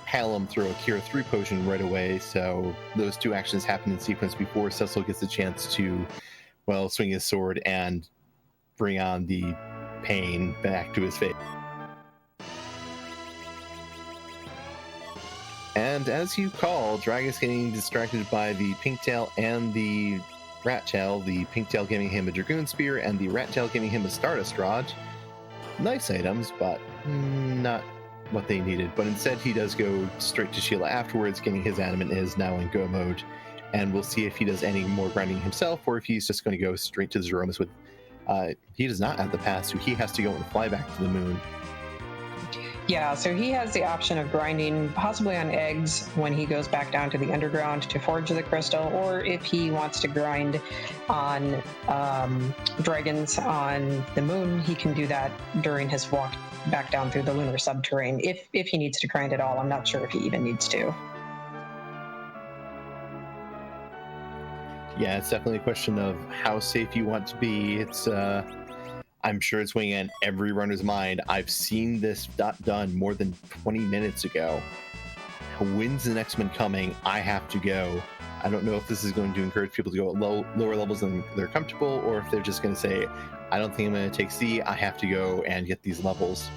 Palom throw a Cure 3 potion right away. So those two actions happen in sequence before Cecil gets a chance to, well, swing his sword and bring on the pain back to his face. And as you call, Dragus getting distracted by the pink tail and the rat tail, the pink tail giving him a Dragoon Spear and the rat tail giving him a Stardust Rod. Nice items, but not what they needed. But instead he does go straight to Sheila afterwards, getting his adamant is now in go mode, and we'll see if he does any more grinding himself or if he's just going to go straight to Zeromus with he does not have the pass, so he has to go and fly back to the moon. Yeah, so he has the option of grinding possibly on eggs when he goes back down to the underground to forge the crystal, or if he wants to grind on dragons on the moon, he can do that during his walk back down through the lunar subterrane, if he needs to grind at all. I'm not sure if he even needs to. Yeah, it's definitely a question of how safe you want to be. It's I'm sure it's weighing on every runner's mind. I've seen this done more than 20 minutes ago. When's the next one coming? I have to go. I don't know if this is going to encourage people to go at lower levels than they're comfortable, or if they're just going to say, I don't think I'm going to take C, I have to go and get these levels.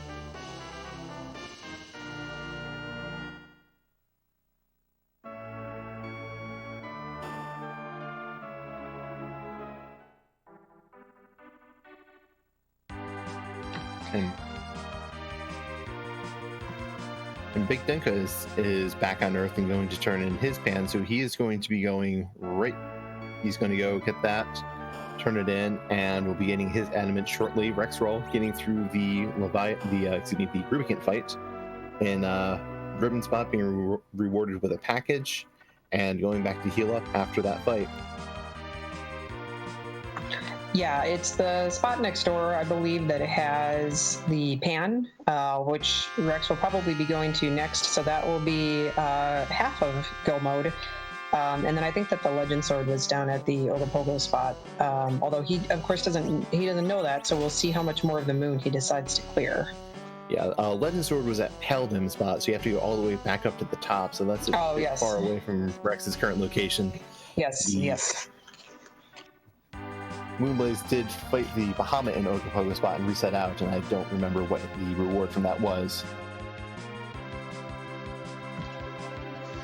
And bigdunka is back on Earth and going to turn in his pan, so he is going to be going right. He's going to go get that, turn it in, and we'll be getting his adamant shortly. rexxraul getting through the Rubicant fight in Ribbon Spot, being rewarded with a package, and going back to heal up after that fight. Yeah, it's the spot next door, I believe, that has the pan, which Rex will probably be going to next. So that will be half of go mode. And then I think that the Legend Sword was down at the Ogopogo spot. Although he, of course, doesn't know that. So we'll see how much more of the moon he decides to clear. Yeah, Legend Sword was at Peldim spot, so you have to go all the way back up to the top. So that's a bit far away from Rex's current location. Yes. Moonblaze did fight the Bahamut in Ogopogo spot and reset out, and I don't remember what the reward from that was.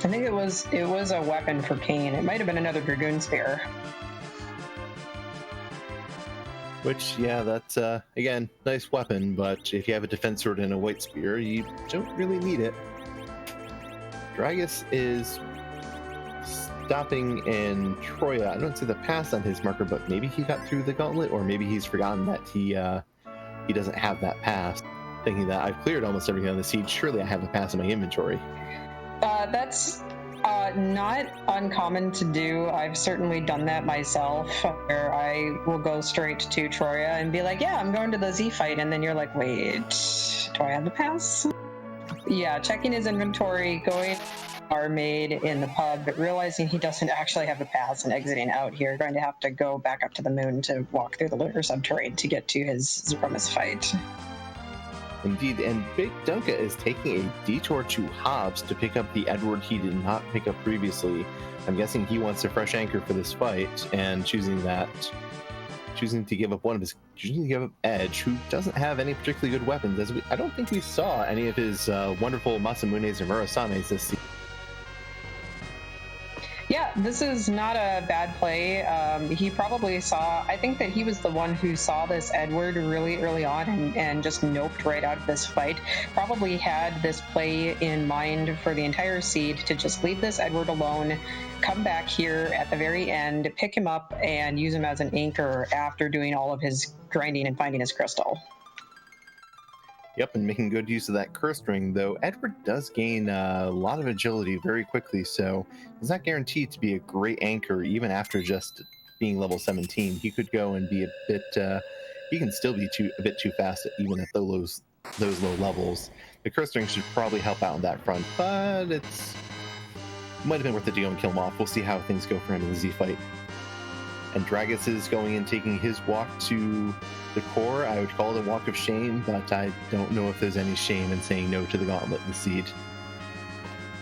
I think it was a weapon for Kane. It might have been another Dragoon Spear. Which, yeah, that's, again, nice weapon, but if you have a defense sword and a white spear, you don't really need it. Dragus is stopping in Troya. I don't see the pass on his marker, but maybe he got through the gauntlet, or maybe he's forgotten that he doesn't have that pass, thinking that I've cleared almost everything on the siege, surely I have the pass in my inventory. That's not uncommon to do. I've certainly done that myself, where I will go straight to Troya and be like, yeah, I'm going to the Z fight, and then you're like, wait, do I have the pass? Yeah, checking his inventory, going barmaid in the pub, but realizing he doesn't actually have the pass and exiting out here, going to have to go back up to the moon to walk through the lunar subterrane to get to his Zeromus fight. Indeed, and bigdunka is taking a detour to Hobbs to pick up the Edward he did not pick up previously. I'm guessing he wants a fresh anchor for this fight, and choosing to give up Edge, who doesn't have any particularly good weapons. I don't think we saw any of his wonderful Masamunes or Murasames this season. Yeah, this is not a bad play. He probably saw, I think that he was the one who saw this Edward really early on and just noped right out of this fight. Probably had this play in mind for the entire seed to just leave this Edward alone, come back here at the very end, pick him up, and use him as an anchor after doing all of his grinding and finding his crystal. Yep, and making good use of that curse ring, though Edward does gain a lot of agility very quickly, so he's not guaranteed to be a great anchor even after just being level 17. He could go and be a bit, he can still be a bit too fast even at those low levels. The curse ring should probably help out on that front, but it might have been worth it to go and kill him off. We'll see how things go for him in the Z fight. And Dragus is going and taking his walk to the core. I would call it a walk of shame, but I don't know if there's any shame in saying no to the gauntlet and the seed.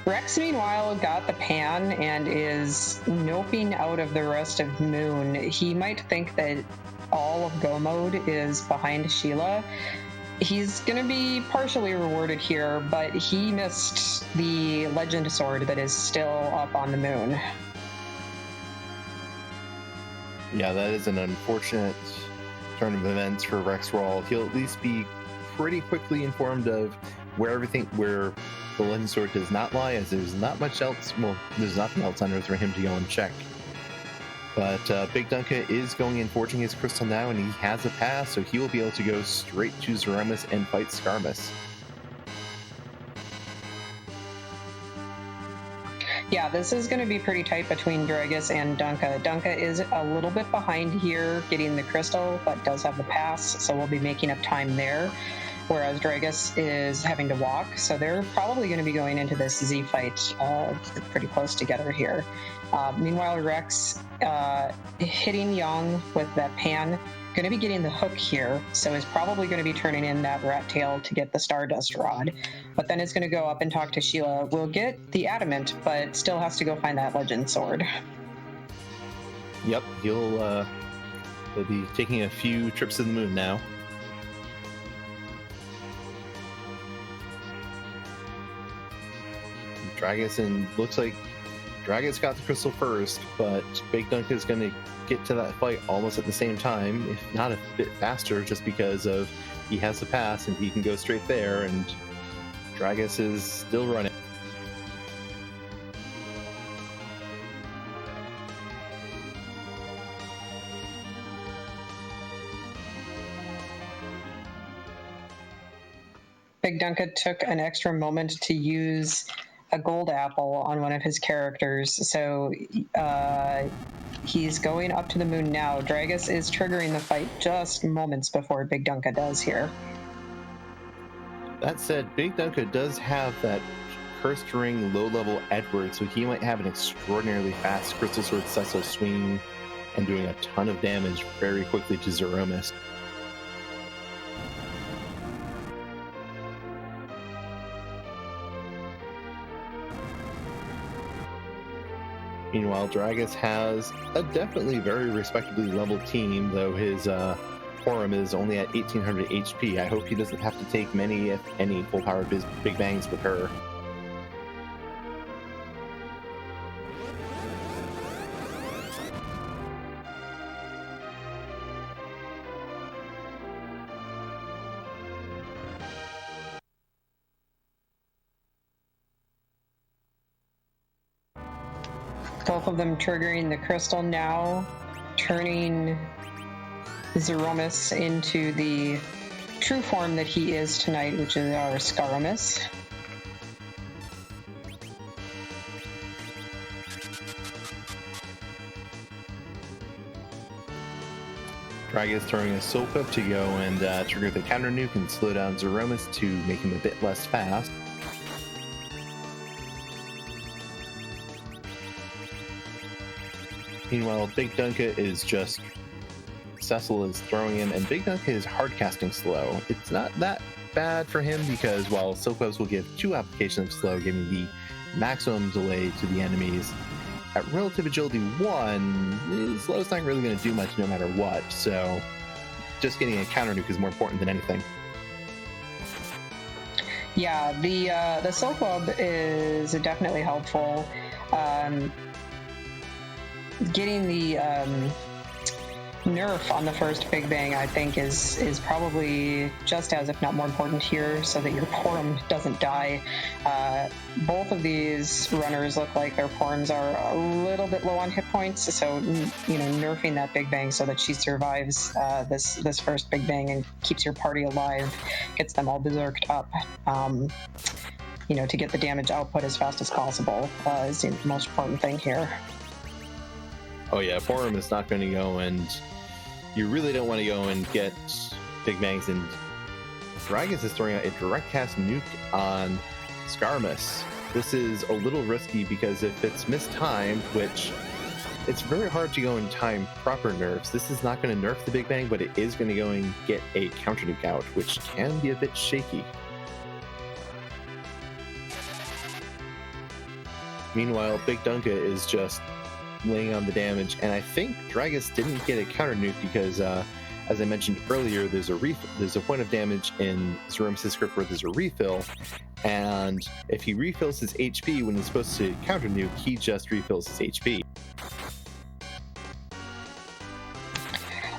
Rex, meanwhile, got the pan and is noping out of the rest of Moon. He might think that all of Go mode is behind Sheila. He's going to be partially rewarded here, but he missed the Legend Sword that is still up on the moon. Yeah, that is an unfortunate turn of events for rexxraul. He'll at least be pretty quickly informed of where the Legend Sword does not lie, as there's not much else. Well, there's nothing else on Earth for him to go and check. But bigdunka is going and forging his crystal now, and he has a pass, so he will be able to go straight to Zeromus and fight Skarmus. Yeah, this is going to be pretty tight between Dragus and Dunka. Dunka is a little bit behind here getting the crystal, but does have the pass, so we'll be making up time there. Whereas Dragus is having to walk, so they're probably going to be going into this Z fight pretty close together here. Meanwhile, Rex hitting Young with that pan, going to be getting the hook here, so is probably going to be turning in that rat tail to get the Stardust Rod. But then it's going to go up and talk to Sheila. We'll get the Adamant, but still has to go find that Legend Sword. Yep, he'll be taking a few trips to the moon now. Dragus, and looks like Dragus got the crystal first, but bigdunka is going to get to that fight almost at the same time, if not a bit faster, just because of he has the pass and he can go straight there, and Dragus is still running. Bigdunka took an extra moment to use a gold apple on one of his characters, so he's going up to the moon now. Dragus is triggering the fight just moments before Bigdunka does here. That said, Bigdunka does have that cursed ring low-level Edward, so he might have an extraordinarily fast Crystal Sword Cecil swing and doing a ton of damage very quickly to Zeromus. Meanwhile, Dragus has a definitely very respectably leveled team, though his Forum is only at 1800 HP. I hope he doesn't have to take many, if any, full-powered big bangs with her. Both of them triggering the crystal now, turning Zeromus into the true form that he is tonight, which is our Scaramus. Dragus throwing a Soap Up to go and trigger the counter nuke and slow down Zeromus to make him a bit less fast. Meanwhile, Bigdunka is just... Cecil is throwing him, and Bigdunka is hard casting slow. It's not that bad for him because while Soap Ups will give 2 applications of slow, giving the maximum delay to the enemies, at relative agility 1, slow's not really going to do much no matter what, so just getting a counter nuke is more important than anything. Yeah, the Soap Up is definitely helpful. Getting the nerf on the first Big Bang, I think, is probably just as, if not more important here, so that your Porum doesn't die. Both of these runners look like their Porums are a little bit low on hit points, so nerfing that Big Bang so that she survives this first Big Bang and keeps your party alive, gets them all berserked up. To get the damage output as fast as possible is the most important thing here. Oh yeah, Forum is not going to go, and you really don't want to go and get Big Bangs, and Dragus is throwing out a direct cast nuke on Scaramus. This is a little risky because if it's mistimed, which it's very hard to go and time proper nerfs, this is not going to nerf the Big Bang, but it is going to go and get a counter nuke out, which can be a bit shaky. Meanwhile, Bigdunka is just laying on the damage, and I think Dragus didn't get a counter nuke because, as I mentioned earlier, there's a point of damage in Zeromus' script where there's a refill, and if he refills his HP when he's supposed to counter nuke, he just refills his HP.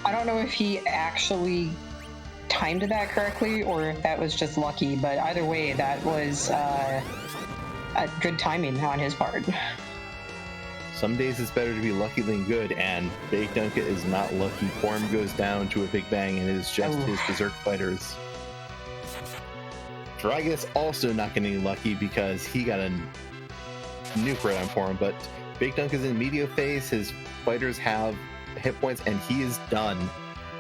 I don't know if he actually timed that correctly or if that was just lucky, but either way, that was a good timing on his part. Some days it's better to be lucky than good, and Bigdunka is not lucky. Form goes down to a Big Bang, and it is just his Berserk fighters. Dragus also not getting lucky because he got a nuke right on Form, but Bigdunka's in medio phase, his fighters have hit points, and he is done.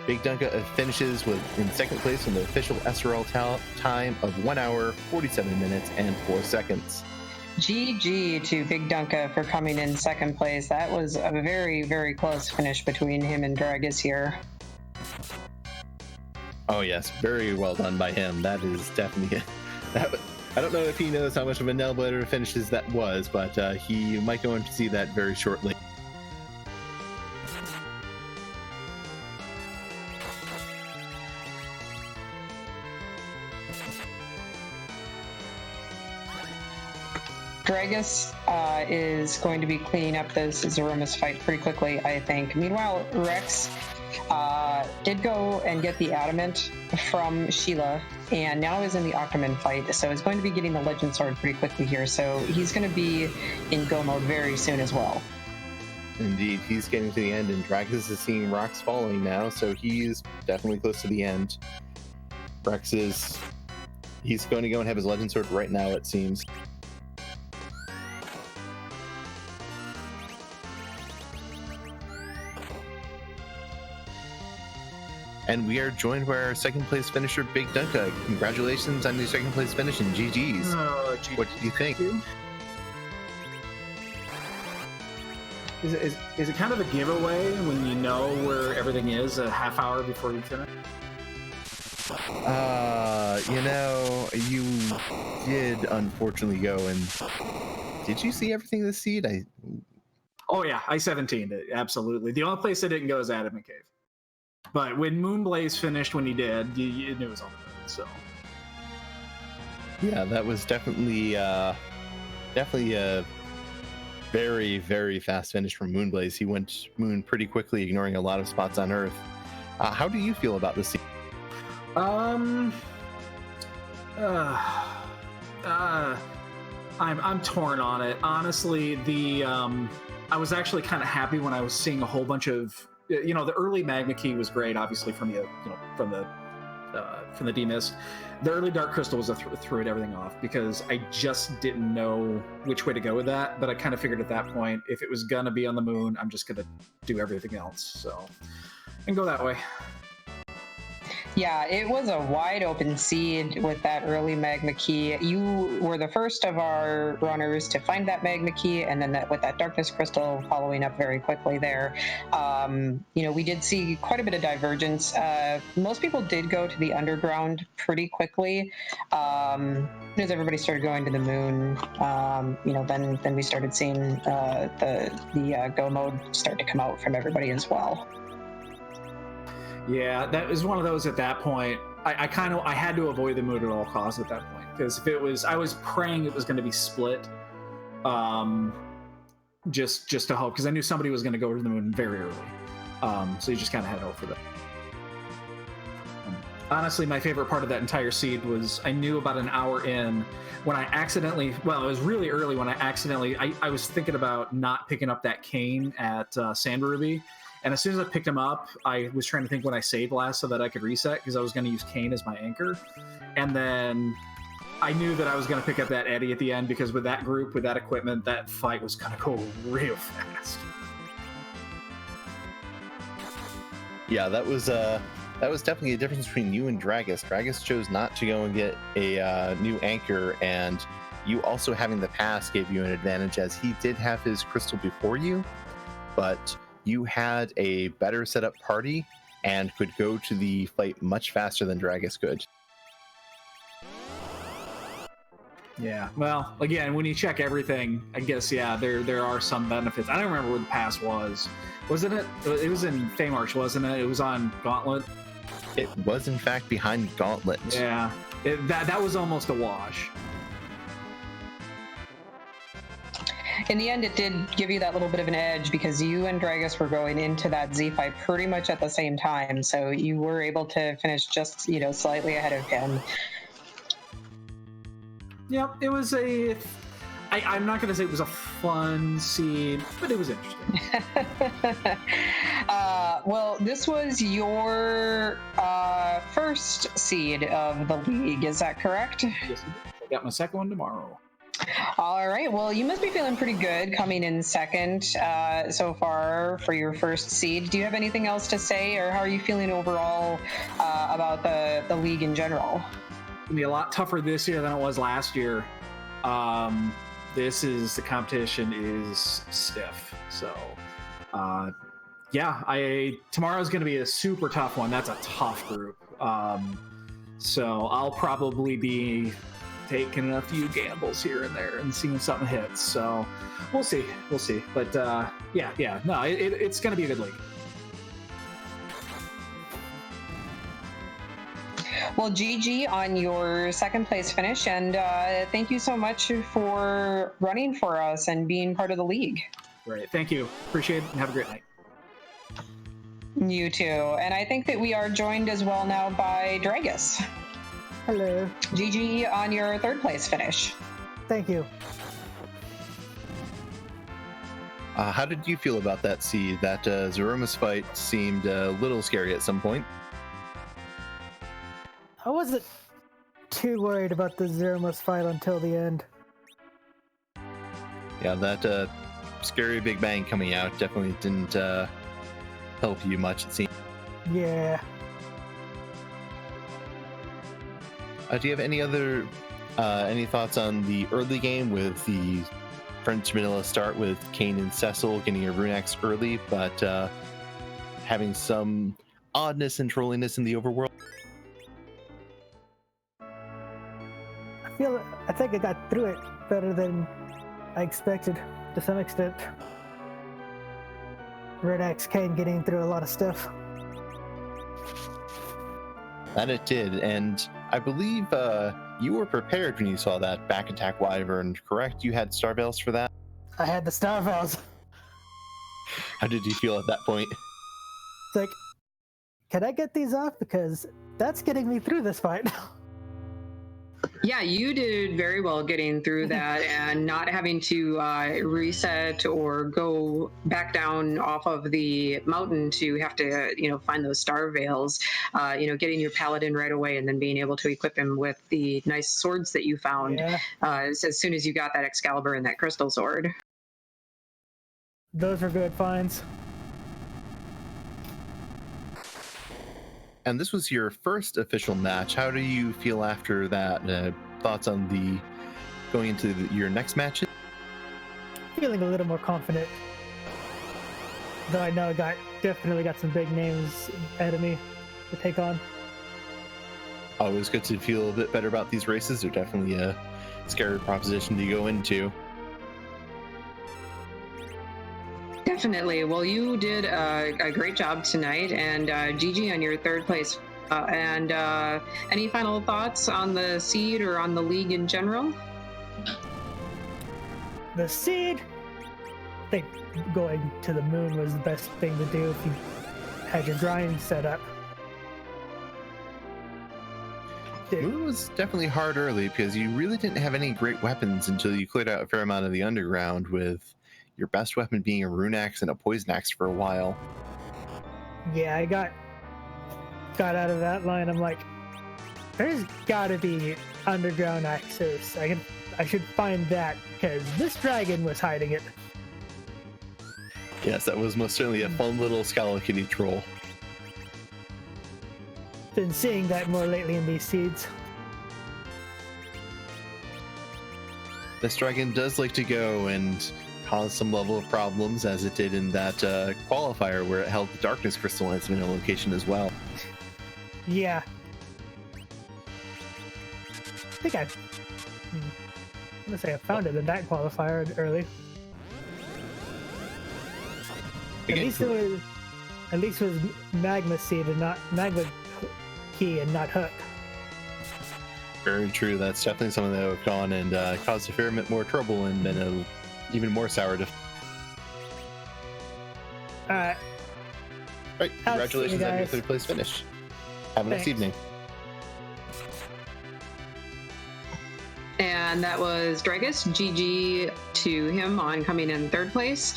Bigdunka finishes in second place with the official SRL time of 1 hour, 47 minutes, and 4 seconds. GG to Bigdunka for coming in second place. That was a very, very close finish between him and Dragus here. Oh yes, very well done by him. That is definitely that. I don't know if he knows how much of a nail biter finishes that was, but he might go in to see that very shortly. Dragus is going to be cleaning up this Zeromus fight pretty quickly, I think. Meanwhile, Rex did go and get the adamant from Sheila, and now is in the Octoman fight, so he's going to be getting the Legend Sword pretty quickly here, so he's going to be in go mode very soon as well. Indeed, he's getting to the end, and Dragus is seeing rocks falling now, so he's definitely close to the end. Rex he's going to go and have his Legend Sword right now, it seems. And we are joined by our second place finisher, Bigdunka. Congratulations on your second place finish and GG's. What do you think? Is it kind of a giveaway when you know where everything is a half hour before you finish? You did unfortunately go and... Did you see everything this seed? Oh yeah, I 17'd it, absolutely. The only place I didn't go is Adamant Cave. But when Moonblaze finished when he did, you knew it was on the moon, so... Yeah, that was definitely a very, very fast finish from Moonblaze. He went moon pretty quickly, ignoring a lot of spots on Earth. How do you feel about this seed? I'm torn on it. Honestly, I was actually kind of happy when I was seeing a whole bunch of... the early Magma Key was great, obviously from the demist. The early Dark Crystal was threw everything off because I just didn't know which way to go with that. But I kind of figured at that point, if it was gonna be on the moon, I'm just gonna do everything else. So, and go that way. Yeah, it was a wide open seed with that early Magma Key. You were the first of our runners to find that Magma Key, and then with that Darkness Crystal following up very quickly there. We did see quite a bit of divergence. Most people did go to the underground pretty quickly. As everybody started going to the moon, then we started seeing the go mode start to come out from everybody as well. Yeah, that was one of those at that point. I had to avoid the moon at all costs at that point, because if it was, I was praying it was going to be split, just to hope, because I knew somebody was going to go to the moon very early. So you just kind of had hope for that. Honestly, my favorite part of that entire seed was I knew about an hour in when I accidentally, well, it was really early when I was thinking about not picking up that cane at Sand Ruby. And as soon as I picked him up, I was trying to think when I saved last so that I could reset, because I was going to use Kane as my anchor. And then I knew that I was going to pick up that Eddie at the end, because with that group, with that equipment, that fight was going to go real fast. Yeah, that was definitely a difference between you and Dragus. Dragus chose not to go and get a new anchor, and you also having the pass gave you an advantage, as he did have his crystal before you, but you had a better set up party and could go to the fight much faster than Dragus could. Yeah, well, again, when you check everything, I guess, yeah, there are some benefits. I don't remember where the pass was. Wasn't it? It was in Feymarch, wasn't it? It was on Gauntlet. It was, in fact, behind Gauntlet. Yeah, that was almost a wash. In the end, it did give you that little bit of an edge, because you and Dragus were going into that Z fight pretty much at the same time, so you were able to finish just, slightly ahead of him. Yep, it was I'm not going to say it was a fun scene, but it was interesting. Well, this was your first seed of the league, is that correct? Yes, I got my second one tomorrow. All right. Well, you must be feeling pretty good coming in second so far for your first seed. Do you have anything else to say, or how are you feeling overall about the league in general? It's gonna be a lot tougher this year than it was last year. The competition is stiff. So, tomorrow's gonna be a super tough one. That's a tough group. So I'll probably be taking a few gambles here and there and seeing something hits. So we'll see. But yeah, no, it's going to be a good league. Well, GG on your second place finish, and thank you so much for running for us and being part of the league. Great, thank you. Appreciate it, and have a great night. You too. And I think that we are joined as well now by Dragus. Hello. GG on your third place finish. Thank you. How did you feel about that seed? That Zeromus fight seemed a little scary at some point. I wasn't too worried about the Zeromus fight until the end. Yeah, that scary Big Bang coming out definitely didn't help you much, it seems. Yeah. Do you have any other any thoughts on the early game with the French vanilla start with Kane and Cecil getting a Runex early, but having some oddness and trolliness in the overworld? I think I got through it better than I expected to some extent. Runex Kane getting through a lot of stuff. That it did, and I believe you were prepared when you saw that back attack Wyvern, correct? You had Star Veils for that? I had the Star Veils. How did you feel at that point? It's like, can I get these off? Because that's getting me through this fight. Yeah, you did very well getting through that and not having to reset or go back down off of the mountain to have to, find those star veils. Getting your paladin right away and then being able to equip him with the nice swords that you found as soon as you got that Excalibur and that crystal sword. Those are good finds. And this was your first official match. How do you feel after that? Thoughts on the going into your next matches? Feeling a little more confident. Though I know I definitely got some big names ahead of me to take on. Always good to feel a bit better about these races. They're definitely a scary proposition to go into. Definitely. Well, you did a great job tonight, and GG on your third place. And any final thoughts on the seed or on the league in general? The seed, I think going to the moon was the best thing to do if you had your grind set up. Moon was definitely hard early because you really didn't have any great weapons until you cleared out a fair amount of the underground, with your best weapon being a rune axe and a poison axe for a while. Yeah, I got out of that line. I'm like, there's gotta be underground access. I should find that because this dragon was hiding it. Yes, that was most certainly a fun little Scalakitty troll. Been seeing that more lately in these seeds. This dragon does like to go and cause some level of problems, as it did in that qualifier where it held the darkness crystal in its vanilla location as well. Yeah. I think I'm gonna say I found it in that qualifier early. At least it was magma seed and not magma key and not hook. Very true. That's definitely something that would have gone and caused a fair bit more trouble and been a even more sour to. Alright. Right. Congratulations on your third place finish. Have a nice evening. And that was Dragus. GG to him on coming in third place.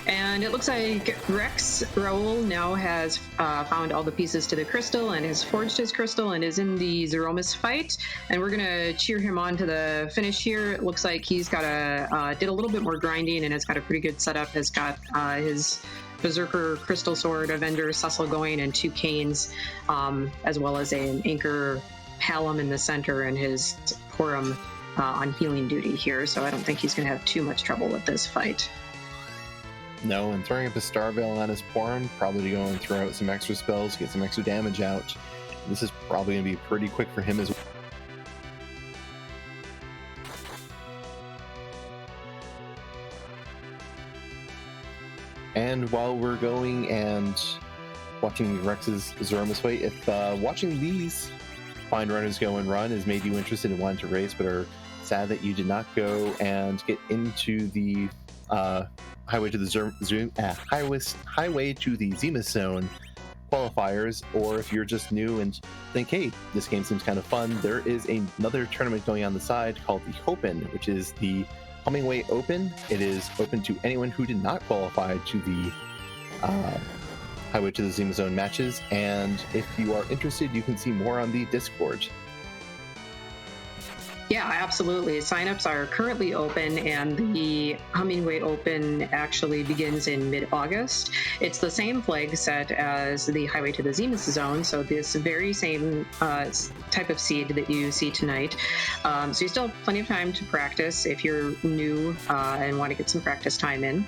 And it looks like rexxraul now has found all the pieces to the crystal and has forged his crystal and is in the Zeromus fight. And we're gonna cheer him on to the finish here. It looks like he's got did a little bit more grinding and has got a pretty good setup. Has got his Berserker Crystal Sword, Avenger Cecil going, and 2 canes, as well as an Anchor Palom in the center and his Porum on healing duty here. So I don't think he's gonna have too much trouble with this fight. No, and throwing up a Star Veil on his Porum, probably to go and throw out some extra spells, get some extra damage out. This is probably going to be pretty quick for him as well. And while we're going and watching Rex's Zoromus Way, if watching these fine runners go and run has made you interested in wanting to race, but are sad that you did not go and get into the highway to the highway to the Zenith Zone qualifiers, or if you're just new and think, hey, this game seems kind of fun, there is another tournament going on the side called the Hopen, which is the Hummingway Open. It is open to anyone who did not qualify to the Highway to the Zenith Zone matches, and if you are interested, you can see more on the Discord. Yeah, absolutely. Signups are currently open, and the Hummingway Open actually begins in mid-August. It's the same flag set as the Highway to the Zenith Zone, so this very same type of seed that you see tonight. So you still have plenty of time to practice if you're new and want to get some practice time in.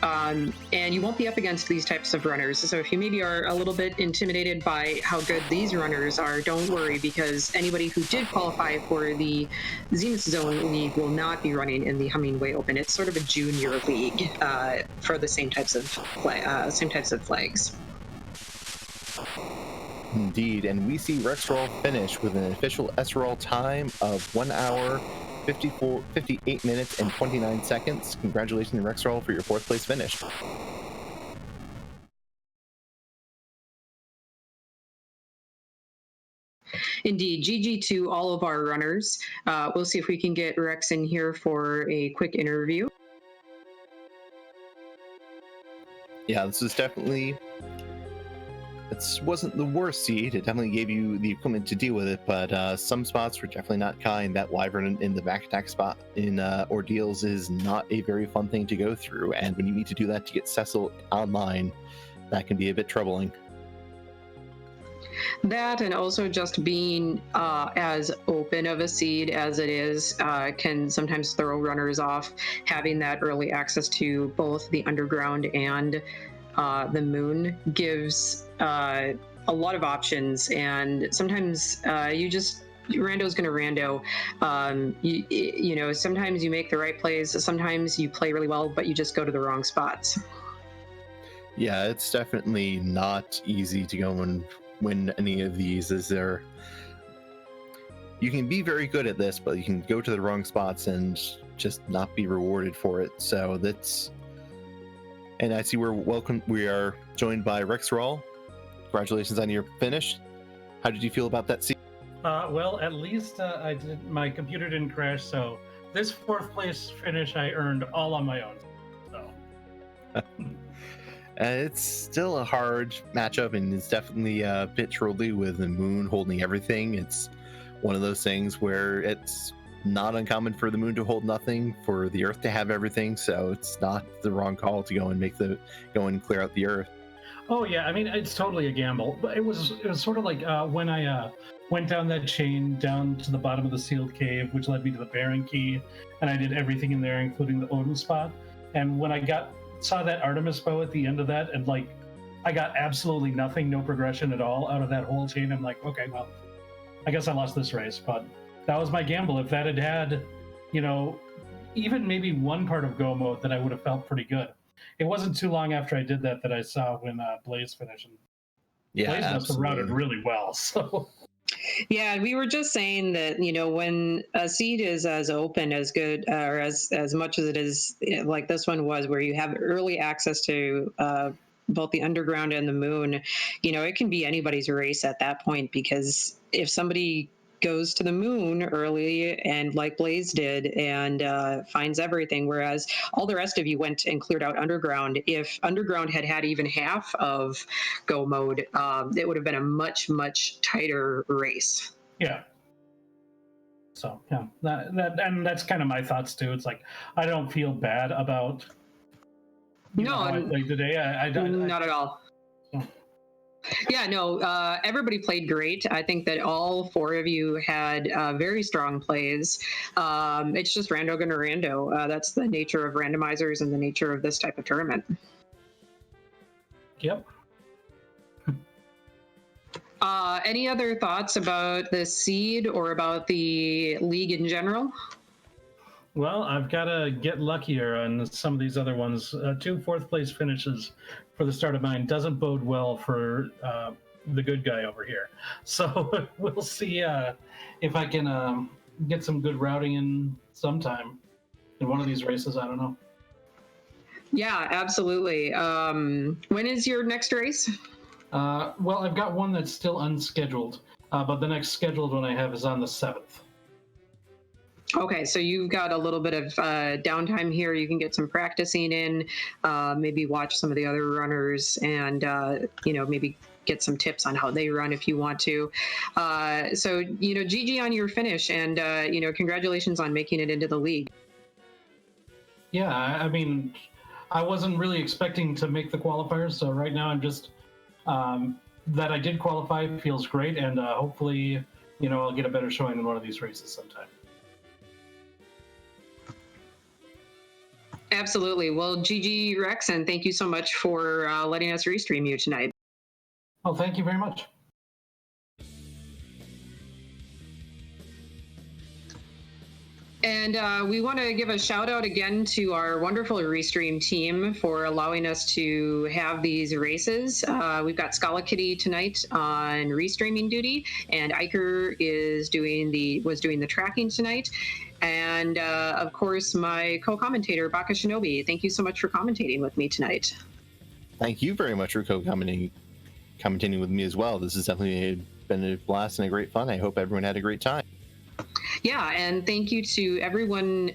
And you won't be up against these types of runners. So if you maybe are a little bit intimidated by how good these runners are, don't worry, because anybody who did qualify for the Zenith Zone League will not be running in the Hummingway Open. It's sort of a junior league for the same types of flags. Indeed, and we see rexxraul finish with an official SRL time of 1 hour, 58 minutes, and 29 seconds. Congratulations, rexxraul, for your 4th place finish. Indeed, GG to all of our runners. We'll see if we can get Rex in here for a quick interview. Yeah, this is definitely... It wasn't the worst seed. It definitely gave you the equipment to deal with it, but some spots were definitely not kind. That wyvern in the back attack spot in Ordeals is not a very fun thing to go through, and when you need to do that to get Cecil online, that can be a bit troubling. That, and also just being as open of a seed as it is can sometimes throw runners off. Having that early access to both the underground and the moon gives a lot of options, and sometimes rando's gonna rando. You know, sometimes you make the right plays, sometimes you play really well, but you just go to the wrong spots. Yeah, it's definitely not easy to go and win any of these. You can be very good at this, but you can go to the wrong spots and just not be rewarded for it. So that's... And I see we are joined by rexxraul. Congratulations on your finish. How did you feel about that season? Well, at least my computer didn't crash, so this 4th place finish I earned all on my own. So It's still a hard matchup, and it's definitely a bit trolly with the moon holding everything. It's one of those things where it's not uncommon for the moon to hold nothing, for the earth to have everything, so it's not the wrong call to go and clear out the earth. Oh yeah, I mean, it's totally a gamble, but it was sort of like when I went down that chain down to the bottom of the sealed cave, which led me to the Baron Key, and I did everything in there, including the Odin spot. And when I saw that Artemis bow at the end of that, and like I got absolutely nothing, no progression at all out of that whole chain. I'm like, okay, well, I guess I lost this race, but that was my gamble. If that had, you know, even maybe one part of go mode, then I would have felt pretty good. It wasn't too long after I did that I saw when Blaze finished. Yeah, Blaze must have routed really well. So yeah, we were just saying that, you know, when a seed is as open, as good, or as much as it is like this one was, where you have early access to both the underground and the moon, you know, it can be anybody's race at that point, because if somebody goes to the moon early and like Blaze did and finds everything, whereas all the rest of you went and cleared out underground, if underground had even half of go mode, it would have been a much tighter race. yeah. So yeah, that's kind of my thoughts too. It's like I don't feel bad about how I played today. I not at all. So. Yeah, no, everybody played great. I think that all 4 of you had very strong plays. It's just rando gonna rando. That's the nature of randomizers and the nature of this type of tournament. Yep. Any other thoughts about the seed or about the league in general? Well, I've got to get luckier on some of these other ones. 2 fourth-place finishes for the start of mine doesn't bode well for the good guy over here. So we'll see if I can get some good routing in sometime in one of these races. I don't know. Yeah, absolutely. When is your next race? Well, I've got one that's still unscheduled, but the next scheduled one I have is on the 7th. Okay, so you've got a little bit of downtime here. You can get some practicing in, maybe watch some of the other runners, and maybe get some tips on how they run if you want to. So GG on your finish, and congratulations on making it into the league. Yeah, I mean, I wasn't really expecting to make the qualifiers, so right now I'm just that I did qualify feels great, and hopefully, I'll get a better showing in one of these races sometime. Absolutely. Well, GG Rex, and thank you so much for letting us restream you tonight. Oh, thank you very much. And we want to give a shout out again to our wonderful Restream team for allowing us to have these races. We've got Scala Kitty tonight on restreaming duty, and Iker was doing the tracking tonight. And of course, my co-commentator, Baka Shinobi. Thank you so much for commentating with me tonight. Thank you very much for commentating with me as well. This has definitely been a blast and a great fun. I hope everyone had a great time. Yeah, and thank you to everyone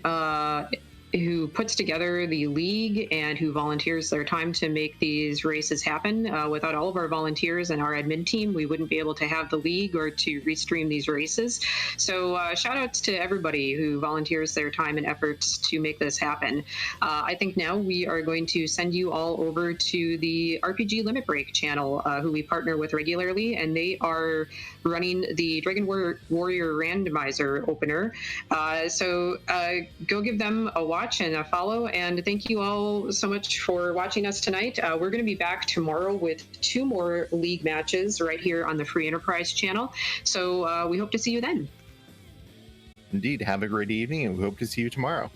who puts together the league and who volunteers their time to make these races happen. Without all of our volunteers and our admin team, we wouldn't be able to have the league or to restream these races. So shout outs to everybody who volunteers their time and efforts to make this happen. I think now we are going to send you all over to the RPG Limit Break channel, who we partner with regularly, and they are running the Dragon Warrior Randomizer opener. So go give them a watch and a follow, and thank you all so much for watching us tonight. We're going to be back tomorrow with 2 more league matches right here on the Free Enterprise channel, so we hope to see you then. Indeed, have a great evening, and we hope to see you tomorrow.